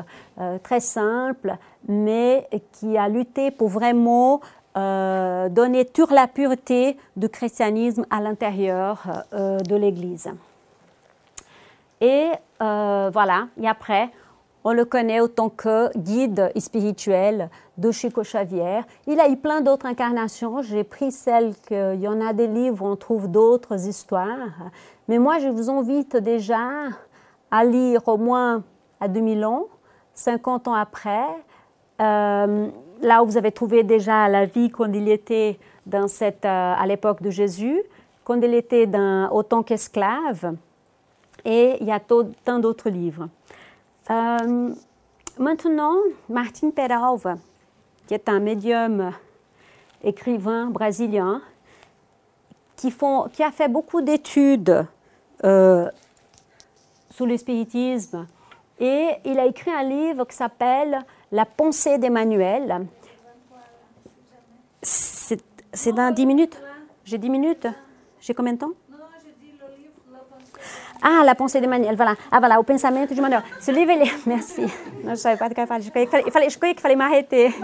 très simple, mais qui a lutté pour vraiment donner toute la pureté du christianisme à l'intérieur de l'Église. Et voilà, et après, on le connaît autant que guide spirituel de Chico Xavier. Il a eu plein d'autres incarnations. J'ai pris celle qu'il y en a des livres où on trouve d'autres histoires. Mais moi, je vous invite déjà à lire au moins à 2000 ans, 50 ans après, là où vous avez trouvé déjà la vie quand il était à l'époque de Jésus, quand il était autant qu'esclave, et il y a tant d'autres livres. Maintenant, Martin Peralva, qui est un médium écrivain brésilien, qui a fait beaucoup d'études sur le spiritisme, et il a écrit un livre qui s'appelle La pensée d'Emmanuel. C'est dans 10 minutes? J'ai 10 minutes? J'ai combien de temps? Non, je dis le livre, La pensée. Ah, La pensée d'Emmanuel, voilà. Ah, voilà, O pensamento de Emmanuel. Ce livre, il est... Merci. Non, je ne savais pas de quoi il fallait. Je croyais qu'il fallait m'arrêter.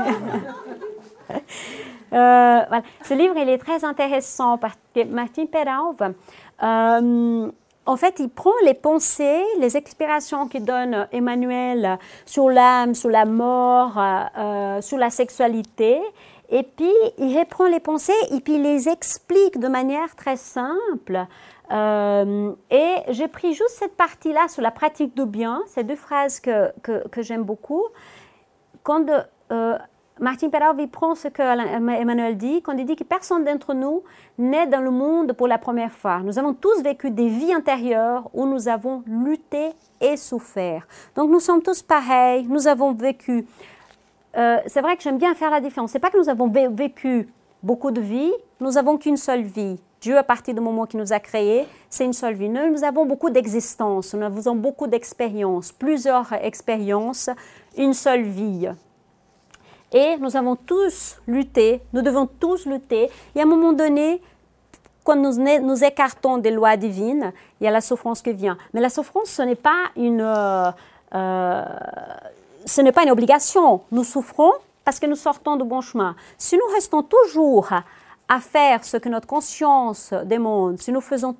Voilà. Ce livre, il est très intéressant parce que Martin Peralva, en fait, il prend les pensées, les explications que donne Emmanuel sur l'âme, sur la mort, sur la sexualité, et puis il reprend les pensées et puis il les explique de manière très simple. Et j'ai pris juste cette partie-là sur la pratique du bien, ces deux phrases que j'aime beaucoup. Quand Martin Peralva prend ce que Emmanuel dit, quand il dit que personne d'entre nous naît dans le monde pour la première fois. Nous avons tous vécu des vies intérieures où nous avons lutté et souffert. Donc nous sommes tous pareils, nous avons vécu. C'est vrai que j'aime bien faire la différence. Ce n'est pas que nous avons vécu beaucoup de vies, nous n'avons qu'une seule vie. Dieu, à partir du moment qu'il nous a créés, c'est une seule vie. Nous avons beaucoup d'existences, nous avons beaucoup d'expériences, plusieurs expériences, une seule vie. Et nous avons tous lutté, nous devons tous lutter. Et à un moment donné, quand nous écartons des lois divines, il y a la souffrance qui vient. Mais la souffrance, ce n'est pas une obligation. Nous souffrons parce que nous sortons du bon chemin. Si nous restons toujours à faire ce que notre conscience demande, si nous suivons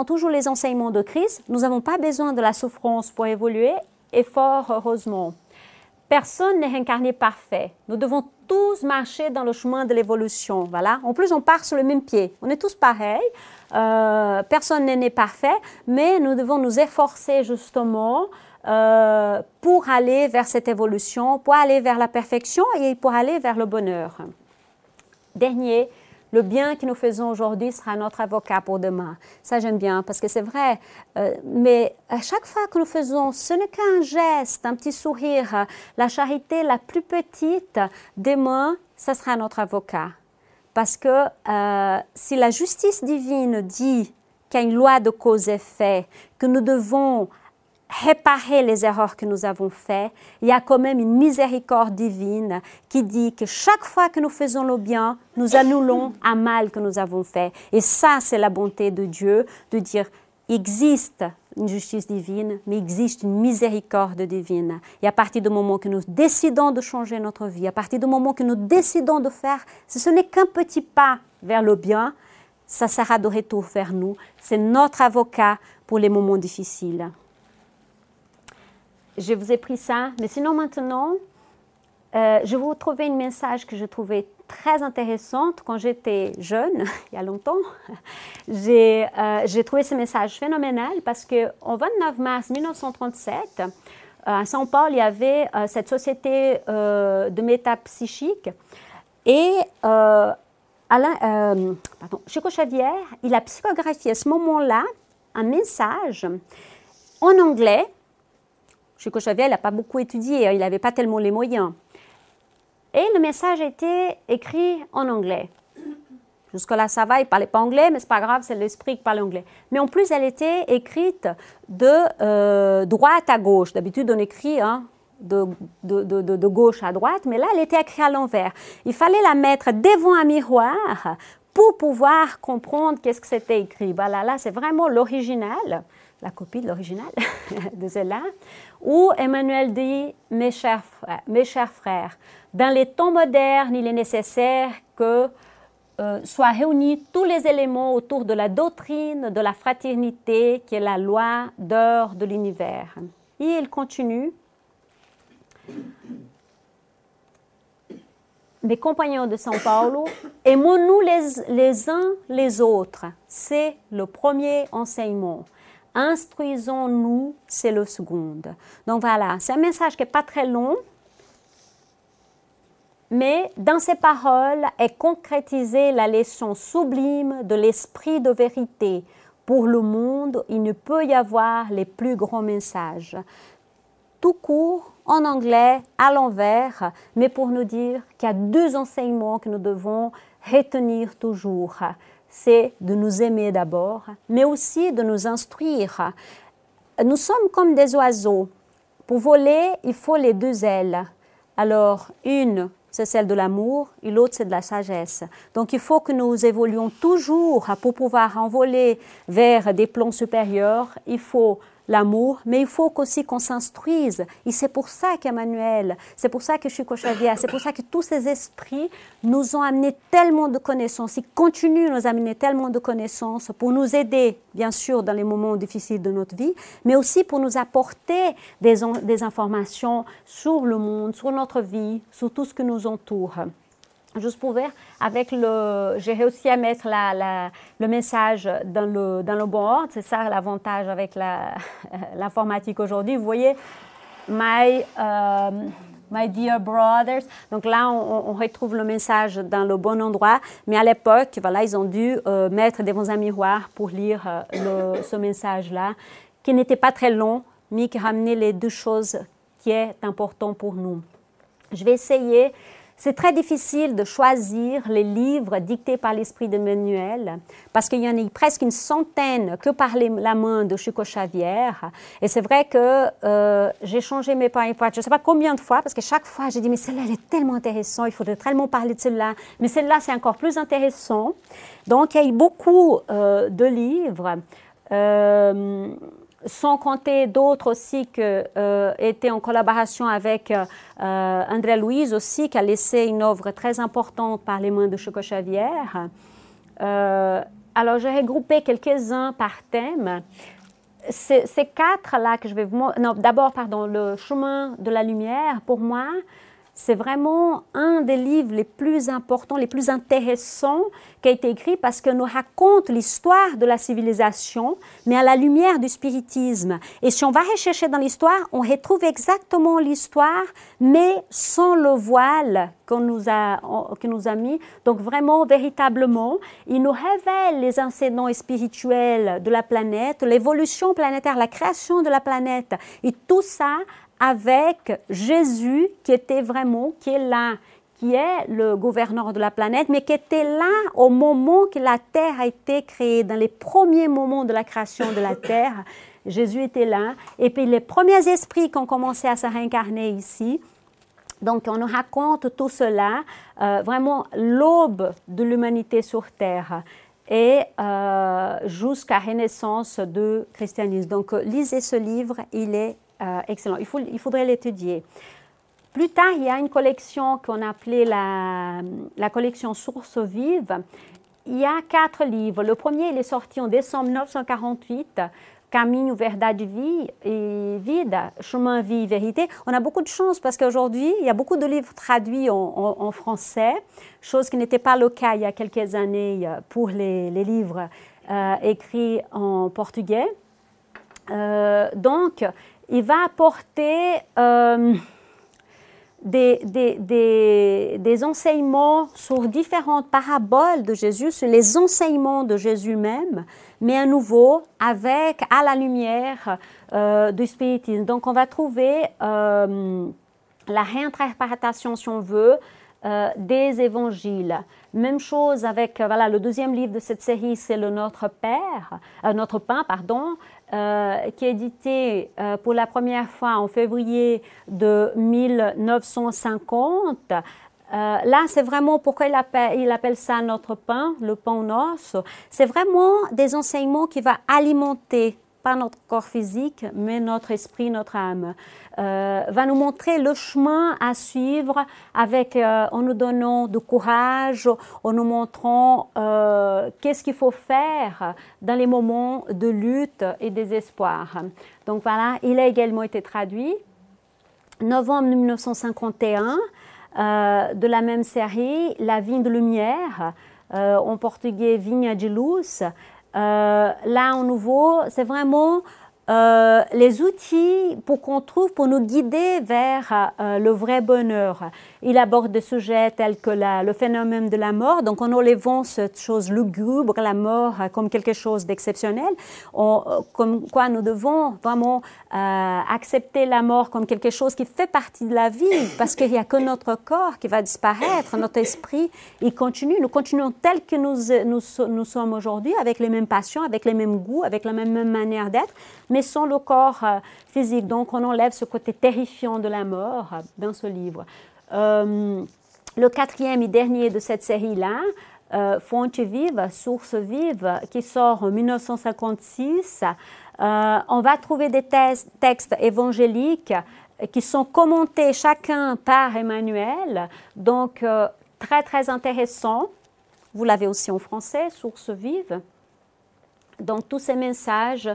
toujours les enseignements de Christ, nous n'avons pas besoin de la souffrance pour évoluer, et fort heureusement. Personne n'est incarné parfait. Nous devons tous marcher dans le chemin de l'évolution. Voilà. En plus, on part sur le même pied. On est tous pareils. Personne n'est parfait, mais nous devons nous efforcer justement pour aller vers cette évolution, pour aller vers la perfection et pour aller vers le bonheur. Dernier, le bien que nous faisons aujourd'hui sera notre avocat pour demain. Ça, j'aime bien parce que c'est vrai. Mais à chaque fois que nous faisons, ce n'est qu'un geste, un petit sourire, la charité la plus petite, demain, ça sera notre avocat. Parce que si la justice divine dit qu'il y a une loi de cause-effet, que nous devons réparer les erreurs que nous avons faites, il y a quand même une miséricorde divine qui dit que chaque fois que nous faisons le bien, nous annulons un mal que nous avons fait. Et ça, c'est la bonté de Dieu, de dire, il existe une justice divine, mais il existe une miséricorde divine. Et à partir du moment que nous décidons de changer notre vie, à partir du moment que nous décidons de faire, ce n'est qu'un petit pas vers le bien, ça sera de retour vers nous. C'est notre avocat pour les moments difficiles. Je vous ai pris ça, mais sinon maintenant, je vais vous trouver un message que je trouvais très intéressante. Quand j'étais jeune, il y a longtemps, j'ai trouvé ce message phénoménal parce qu'au 29 mars 1937, à São Paulo, il y avait cette société de métapsychique et Chico Xavier, il a psychographié à ce moment-là un message en anglais. Chico Xavier, il n'a pas beaucoup étudié, il n'avait pas tellement les moyens. Et le message était écrit en anglais. Jusque-là, ça va, il ne parlait pas anglais, mais ce n'est pas grave, c'est l'esprit qui parlait anglais. Mais en plus, elle était écrite de droite à gauche. D'habitude, on écrit de gauche à droite, mais là, elle était écrite à l'envers. Il fallait la mettre devant un miroir pour pouvoir comprendre qu'est-ce que c'était écrit. Voilà, là, c'est vraiment l'original, la copie de l'original de celle-là, où Emmanuel dit « Mes chers frères, dans les temps modernes, il est nécessaire que soient réunis tous les éléments autour de la doctrine de la fraternité qui est la loi d'or de l'univers. » Et il continue. Mes compagnons de São Paulo, aimons-nous les uns les autres. C'est le premier enseignement. Instruisons-nous, c'est le second. Donc voilà, c'est un message qui n'est pas très long, mais dans ces paroles est concrétisée la leçon sublime de l'esprit de vérité. Pour le monde, il ne peut y avoir les plus grands messages. Tout court, en anglais, à l'envers, mais pour nous dire qu'il y a deux enseignements que nous devons retenir toujours. C'est de nous aimer d'abord, mais aussi de nous instruire. Nous sommes comme des oiseaux. Pour voler, il faut les deux ailes. Alors, une, c'est celle de l'amour, et l'autre, c'est de la sagesse. Donc, il faut que nous évoluions toujours pour pouvoir envoler vers des plans supérieurs. Il faut l'amour, mais il faut aussi qu'on s'instruise. Et c'est pour ça qu'Emmanuel, c'est pour ça que Chico Xavier, c'est pour ça que tous ces esprits nous ont amené tellement de connaissances. Ils continuent de nous amener tellement de connaissances pour nous aider, bien sûr, dans les moments difficiles de notre vie, mais aussi pour nous apporter des informations sur le monde, sur notre vie, sur tout ce qui nous entoure. Juste pour voir, j'ai réussi à mettre le message dans le bon ordre. C'est ça l'avantage avec l'informatique aujourd'hui. Vous voyez, my dear brothers. Donc là, on retrouve le message dans le bon endroit. Mais à l'époque, voilà, ils ont dû mettre devant un miroir pour lire ce message-là, qui n'était pas très long, mais qui ramenait les deux choses qui est important pour nous. Je vais essayer. C'est très difficile de choisir les livres dictés par l'esprit d'Emmanuel parce qu'il y en a presque une centaine que par la main de Chico Xavier. Et c'est vrai que j'ai changé mes PowerPoint, je ne sais pas combien de fois, parce que chaque fois, j'ai dit, mais celle-là, elle est tellement intéressante, il faudrait tellement parler de celle-là. Mais celle-là, c'est encore plus intéressant. Donc, il y a eu beaucoup de livres. Sans compter d'autres aussi qui étaient en collaboration avec André Luiz aussi, qui a laissé une œuvre très importante par les mains de Chico Xavier. Alors, j'ai regroupé quelques-uns par thème. Ces quatre-là que je vais vous montrer... Non, d'abord, pardon, le chemin de la lumière, pour moi, c'est vraiment un des livres les plus importants, les plus intéressants qui a été écrit parce qu'il nous raconte l'histoire de la civilisation, mais à la lumière du spiritisme. Et si on va rechercher dans l'histoire, on retrouve exactement l'histoire, mais sans le voile qu'on nous a mis. Donc vraiment, véritablement, il nous révèle les enseignements spirituels de la planète, l'évolution planétaire, la création de la planète, et tout ça avec Jésus qui était vraiment, qui est là, qui est le gouverneur de la planète, mais qui était là au moment que la Terre a été créée, dans les premiers moments de la création de la Terre. Jésus était là. Et puis les premiers esprits qui ont commencé à se réincarner ici. Donc on nous raconte tout cela, vraiment l'aube de l'humanité sur Terre et jusqu'à la renaissance du christianisme. Donc lisez ce livre, il est excellent. Il faudrait l'étudier. Plus tard, il y a une collection qu'on appelait la collection Sources vives. Il y a 4 livres. Le premier, il est sorti en décembre 1948. Caminho, Verdade et Vida, Chemin, Vie, Vérité. On a beaucoup de chance parce qu'aujourd'hui, il y a beaucoup de livres traduits en français, chose qui n'était pas le cas il y a quelques années pour les livres écrits en portugais. Donc, il va apporter des enseignements sur différentes paraboles de Jésus, sur les enseignements de Jésus même, mais à nouveau avec, à la lumière du spiritisme. Donc, on va trouver la réinterprétation, si on veut, des évangiles. Même chose avec voilà, le deuxième livre de cette série, c'est le Notre Pain, pardon, qui est édité pour la première fois en février de 1950. Là, c'est vraiment pourquoi il appelle ça Notre Pain, le pain aux noces. C'est vraiment des enseignements qui vont alimenter pas notre corps physique, mais notre esprit, notre âme. Va nous montrer le chemin à suivre avec, en nous donnant du courage, en nous montrant qu'est-ce qu'il faut faire dans les moments de lutte et désespoir. Donc voilà, il a également été traduit. Novembre 1951, de la même série, La Vigne de Lumière, en portugais Vinha de Luz. Là, en nouveau, c'est vraiment les outils pour nous guider vers le vrai bonheur. Il aborde des sujets tels que le phénomène de la mort, donc en enlevant cette chose lugubre, la mort, comme quelque chose d'exceptionnel, comme quoi nous devons vraiment accepter la mort comme quelque chose qui fait partie de la vie, parce qu'il n'y a que notre corps qui va disparaître, notre esprit, il continue. Nous continuons tel que nous sommes aujourd'hui, avec les mêmes passions, avec les mêmes goûts, avec la même manière d'être, mais sans le corps physique. Donc, on enlève ce côté terrifiant de la mort dans ce livre. Le quatrième et dernier de cette série-là, Fonte vive, Source vive, qui sort en 1956, on va trouver des textes évangéliques qui sont commentés chacun par Emmanuel. Donc, très, très intéressant. Vous l'avez aussi en français, Source vive. Donc, tous ces messages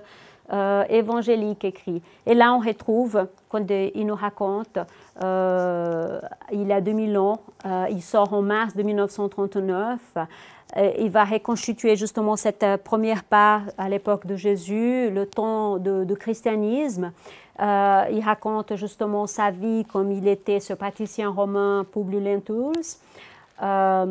évangélique écrit. Et là, on retrouve, quand il nous raconte, il a 2000 ans, il sort en mars de 1939, il va reconstituer justement cette première part à l'époque de Jésus, le temps de christianisme. Il raconte justement sa vie comme il était ce patricien romain Publius Lentulus. En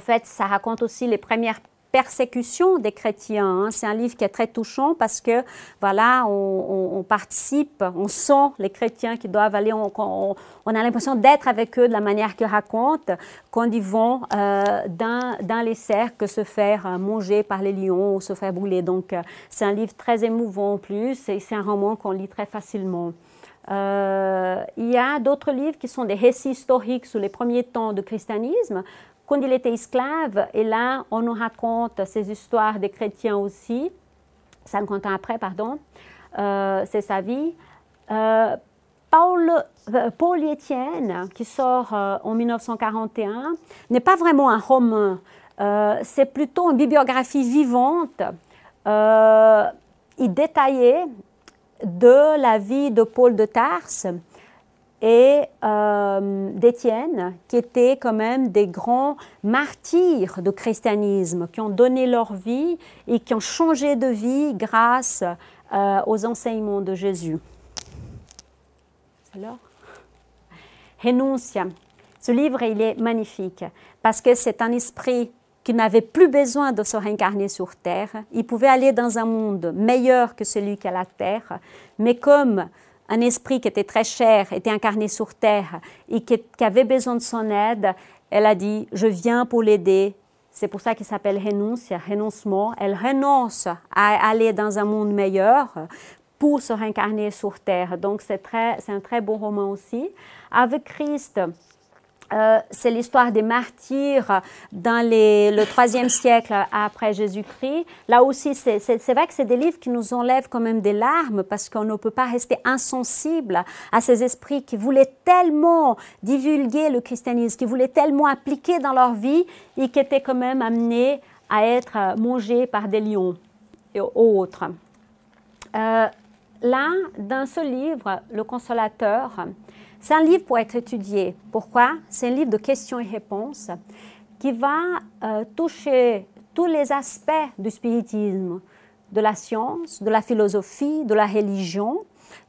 fait, ça raconte aussi les premières persécution des chrétiens. Hein. C'est un livre qui est très touchant parce que, voilà, on participe, on sent les chrétiens qui doivent aller, on a l'impression d'être avec eux de la manière qu'ils racontent quand ils vont dans les cercles se faire manger par les lions ou se faire brûler. Donc, c'est un livre très émouvant en plus et c'est un roman qu'on lit très facilement. Il y a d'autres livres qui sont des récits historiques sur les premiers temps du christianisme, quand il était esclave, et là, on nous raconte ces histoires des chrétiens aussi, 50 ans après, pardon, c'est sa vie. Paul Etienne, qui sort en 1941, n'est pas vraiment un roman, c'est plutôt une bibliographie vivante et détaillée de la vie de Paul de Tarse et d'Étienne, qui étaient quand même des grands martyrs du christianisme, qui ont donné leur vie et qui ont changé de vie grâce aux enseignements de Jésus. Alors, Renuncia. Ce livre, il est magnifique parce que c'est un esprit qui n'avait plus besoin de se réincarner sur Terre. Il pouvait aller dans un monde meilleur que celui qu'à la Terre, mais comme un esprit qui était très cher, était incarné sur Terre et qui avait besoin de son aide, elle a dit « Je viens pour l'aider ». C'est pour ça qu'il s'appelle Renuncia, renoncement. Elle renonce à aller dans un monde meilleur pour se réincarner sur Terre. Donc, c'est un très beau roman aussi. Avec Christ, c'est l'histoire des martyrs dans le 3e siècle après Jésus-Christ. Là aussi, c'est vrai que c'est des livres qui nous enlèvent quand même des larmes parce qu'on ne peut pas rester insensible à ces esprits qui voulaient tellement divulguer le christianisme, qui voulaient tellement appliquer dans leur vie et qui étaient quand même amenés à être mangés par des lions. et autres. Là, dans ce livre, Le Consolateur, c'est un livre pour être étudié. Pourquoi? C'est un livre de questions et réponses qui va toucher tous les aspects du spiritisme, de la science, de la philosophie, de la religion.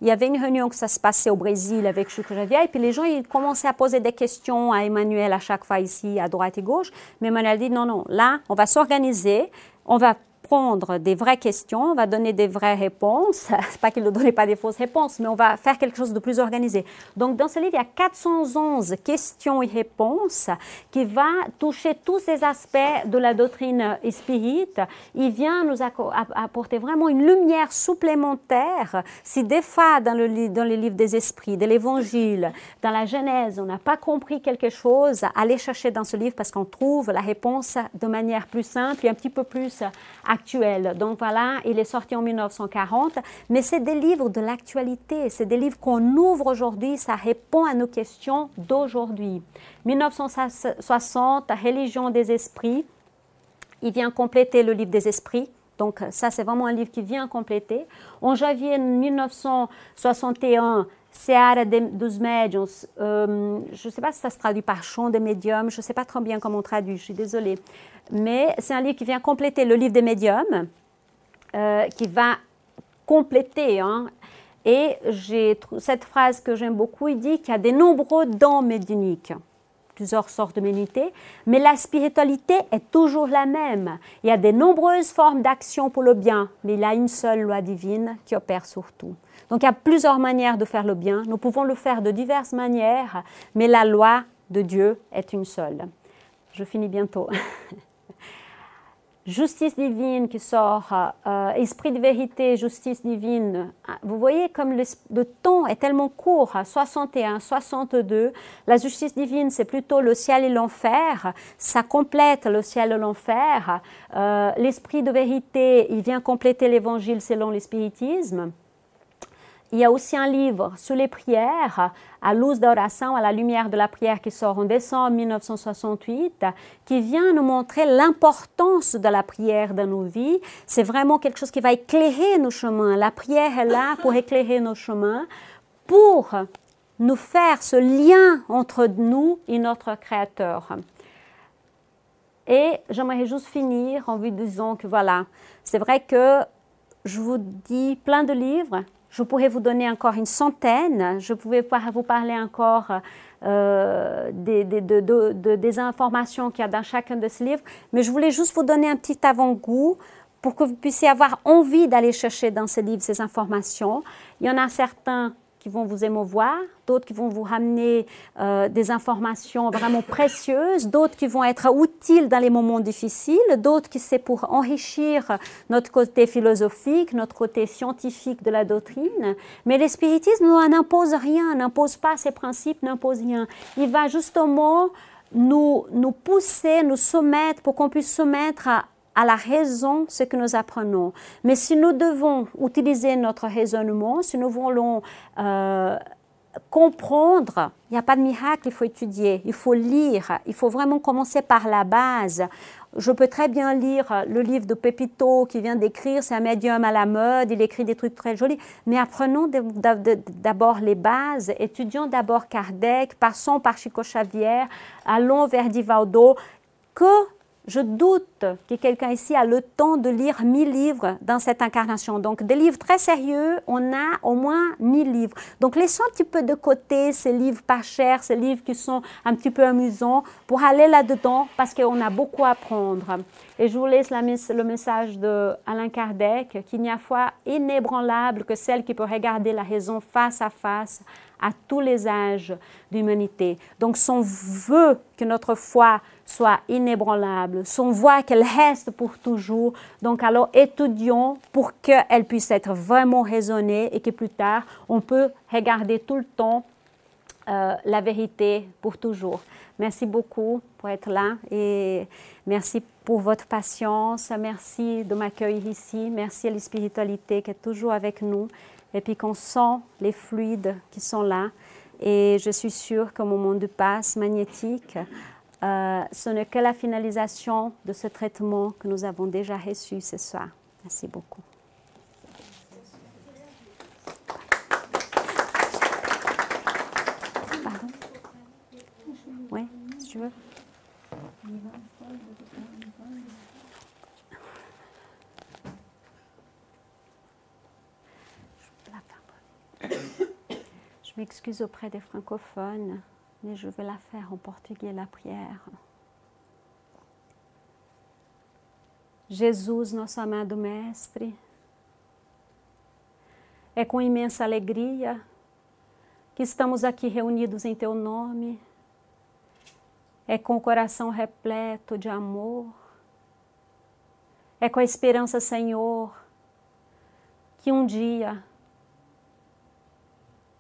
Il y avait une réunion que ça se passait au Brésil avec Chico Xavier, et puis les gens ils commençaient à poser des questions à Emmanuel à chaque fois ici, à droite et gauche. Mais Emmanuel dit non, non, là, on va s'organiser, on va prendre des vraies questions, on va donner des vraies réponses. C'est pas qu'il ne donnait pas des fausses réponses, mais on va faire quelque chose de plus organisé. Donc, dans ce livre, il y a 411 questions et réponses qui va toucher tous ces aspects de la doctrine spirite. Il vient nous apporter vraiment une lumière supplémentaire. Si des fois, dans les livres des esprits, de l'Évangile, dans la Genèse, on n'a pas compris quelque chose, allez chercher dans ce livre parce qu'on trouve la réponse de manière plus simple et un petit peu plus actuel. Donc voilà, il est sorti en 1940, mais c'est des livres de l'actualité, c'est des livres qu'on ouvre aujourd'hui, ça répond à nos questions d'aujourd'hui. 1960, Religion des esprits, il vient compléter le livre des esprits. Donc ça, c'est vraiment un livre qui vient compléter. En janvier 1961, Seara dos Médiums, je ne sais pas si ça se traduit par Chant des médiums, je ne sais pas très bien comment on traduit, je suis désolée. Mais c'est un livre qui vient compléter le livre des médiums, qui va compléter. Et j'ai cette phrase que j'aime beaucoup, il dit qu'il y a des nombreux dons médiumniques, plusieurs sortes de médiumnité, mais la spiritualité est toujours la même. Il y a de nombreuses formes d'action pour le bien, mais il y a une seule loi divine qui opère sur tout. Donc il y a plusieurs manières de faire le bien. Nous pouvons le faire de diverses manières, mais la loi de Dieu est une seule. Je finis bientôt. Justice divine qui sort, esprit de vérité, justice divine. Vous voyez comme le temps est tellement court, 61, 62. La justice divine, c'est plutôt le ciel et l'enfer. Ça complète le ciel et l'enfer. L'esprit de vérité, il vient compléter l'évangile selon le spiritisme. Il y a aussi un livre sur les prières, à luz da oração, à la lumière de la prière, qui sort en décembre 1968, qui vient nous montrer l'importance de la prière dans nos vies. C'est vraiment quelque chose qui va éclairer nos chemins. La prière est là pour éclairer nos chemins, pour nous faire ce lien entre nous et notre Créateur. Et j'aimerais juste finir en vous disant que voilà, c'est vrai que je vous dis plein de livres. Je pourrais vous donner encore une centaine, je pouvais vous parler encore des informations qu'il y a dans chacun de ces livres, mais je voulais juste vous donner un petit avant-goût pour que vous puissiez avoir envie d'aller chercher dans ces livres ces informations. Il y en a certains qui vont vous émouvoir, d'autres qui vont vous ramener des informations vraiment précieuses, d'autres qui vont être utiles dans les moments difficiles, d'autres qui c'est pour enrichir notre côté philosophique, notre côté scientifique de la doctrine. Mais le spiritisme n'impose rien, n'impose pas ses principes, n'impose rien. Il va justement nous pousser, nous soumettre pour qu'on puisse soumettre à la raison ce que nous apprenons. Mais si nous devons utiliser notre raisonnement, si nous voulons comprendre, il n'y a pas de miracle, il faut étudier, il faut lire, il faut vraiment commencer par la base. Je peux très bien lire le livre de Pepito qui vient d'écrire, c'est un médium à la mode, il écrit des trucs très jolis, mais apprenons d'abord les bases, étudions d'abord Kardec, passons par Chico Xavier, allons vers Divaldo, que je doute que quelqu'un ici a le temps de lire 1000 livres dans cette incarnation. Donc, des livres très sérieux, on a au moins 1000 livres. Donc, laissons un petit peu de côté ces livres pas chers, ces livres qui sont un petit peu amusants, pour aller là-dedans, parce qu'on a beaucoup à apprendre. Et je vous laisse le message d'Alain Kardec, qu'il n'y a foi inébranlable que celle qui peut regarder la raison face à face à tous les âges d'humanité. Donc, son vœu que notre foi soit inébranlable, son vœu qu'elle reste pour toujours. Donc, alors, étudions pour qu'elle puisse être vraiment raisonnée et que plus tard, on peut regarder tout le temps la vérité pour toujours. Merci beaucoup pour être là et merci pour votre patience. Merci de m'accueillir ici. Merci à la spiritualité qui est toujours avec nous. Et puis qu'on sent les fluides qui sont là. Et je suis sûre qu'au moment du pass magnétique, ce n'est que la finalisation de ce traitement que nous avons déjà reçu ce soir. Merci beaucoup. Pardon? Oui, si tu veux. Je m'excuse auprès des francophones, mais je vais la faire en portugais, la prière. Jesus, nosso amado Mestre, é com imensa alegria que estamos aqui reunidos em Teu nome, é com o coração repleto de amor, é com a esperança, Senhor, que um dia,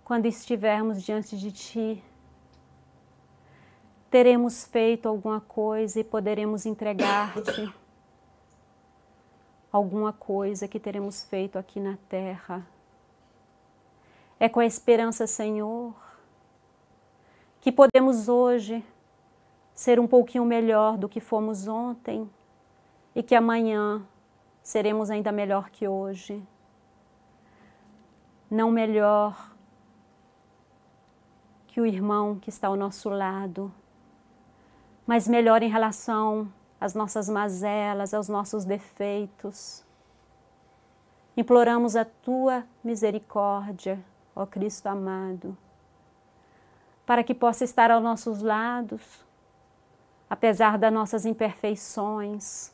quando estivermos diante de Ti, teremos feito alguma coisa e poderemos entregar-te alguma coisa que teremos feito aqui na terra. É com a esperança, Senhor, que podemos hoje ser um pouquinho melhor do que fomos ontem e que amanhã seremos ainda melhor que hoje. Não melhor que o irmão que está ao nosso lado, mas melhor em relação às nossas mazelas, aos nossos defeitos. Imploramos a Tua misericórdia, ó Cristo amado, para que possa estar aos nossos lados, apesar das nossas imperfeições,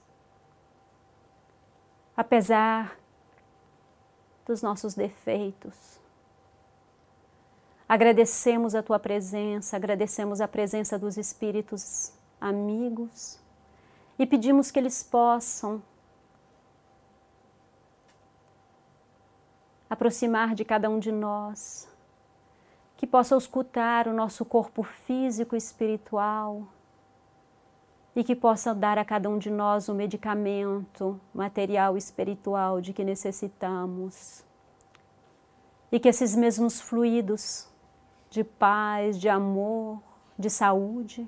apesar dos nossos defeitos. Agradecemos a Tua presença, agradecemos a presença dos Espíritos amigos e pedimos que eles possam aproximar de cada um de nós, que possam escutar o nosso corpo físico e espiritual e que possam dar a cada um de nós o medicamento material e espiritual de que necessitamos. E que esses mesmos fluidos de paz, de amor, de saúde,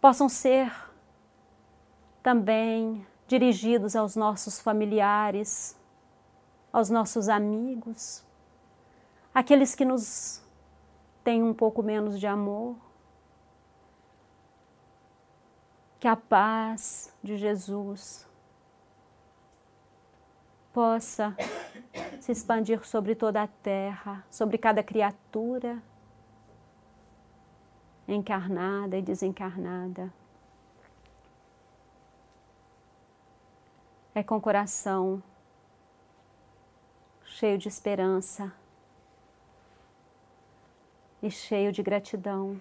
possam ser também dirigidos aos nossos familiares, aos nossos amigos, aqueles que nos têm um pouco menos de amor. Que a paz de Jesus possa se expandir sobre toda a terra, sobre cada criatura encarnada e desencarnada. É com o coração cheio de esperança e cheio de gratidão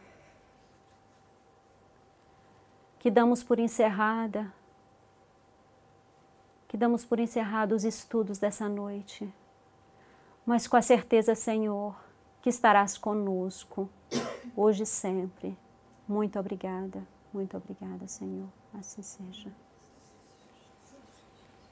que damos por encerrado os estudos dessa noite, mas com a certeza, Senhor, que estarás conosco, hoje e sempre. Muito obrigada, Senhor. Assim seja.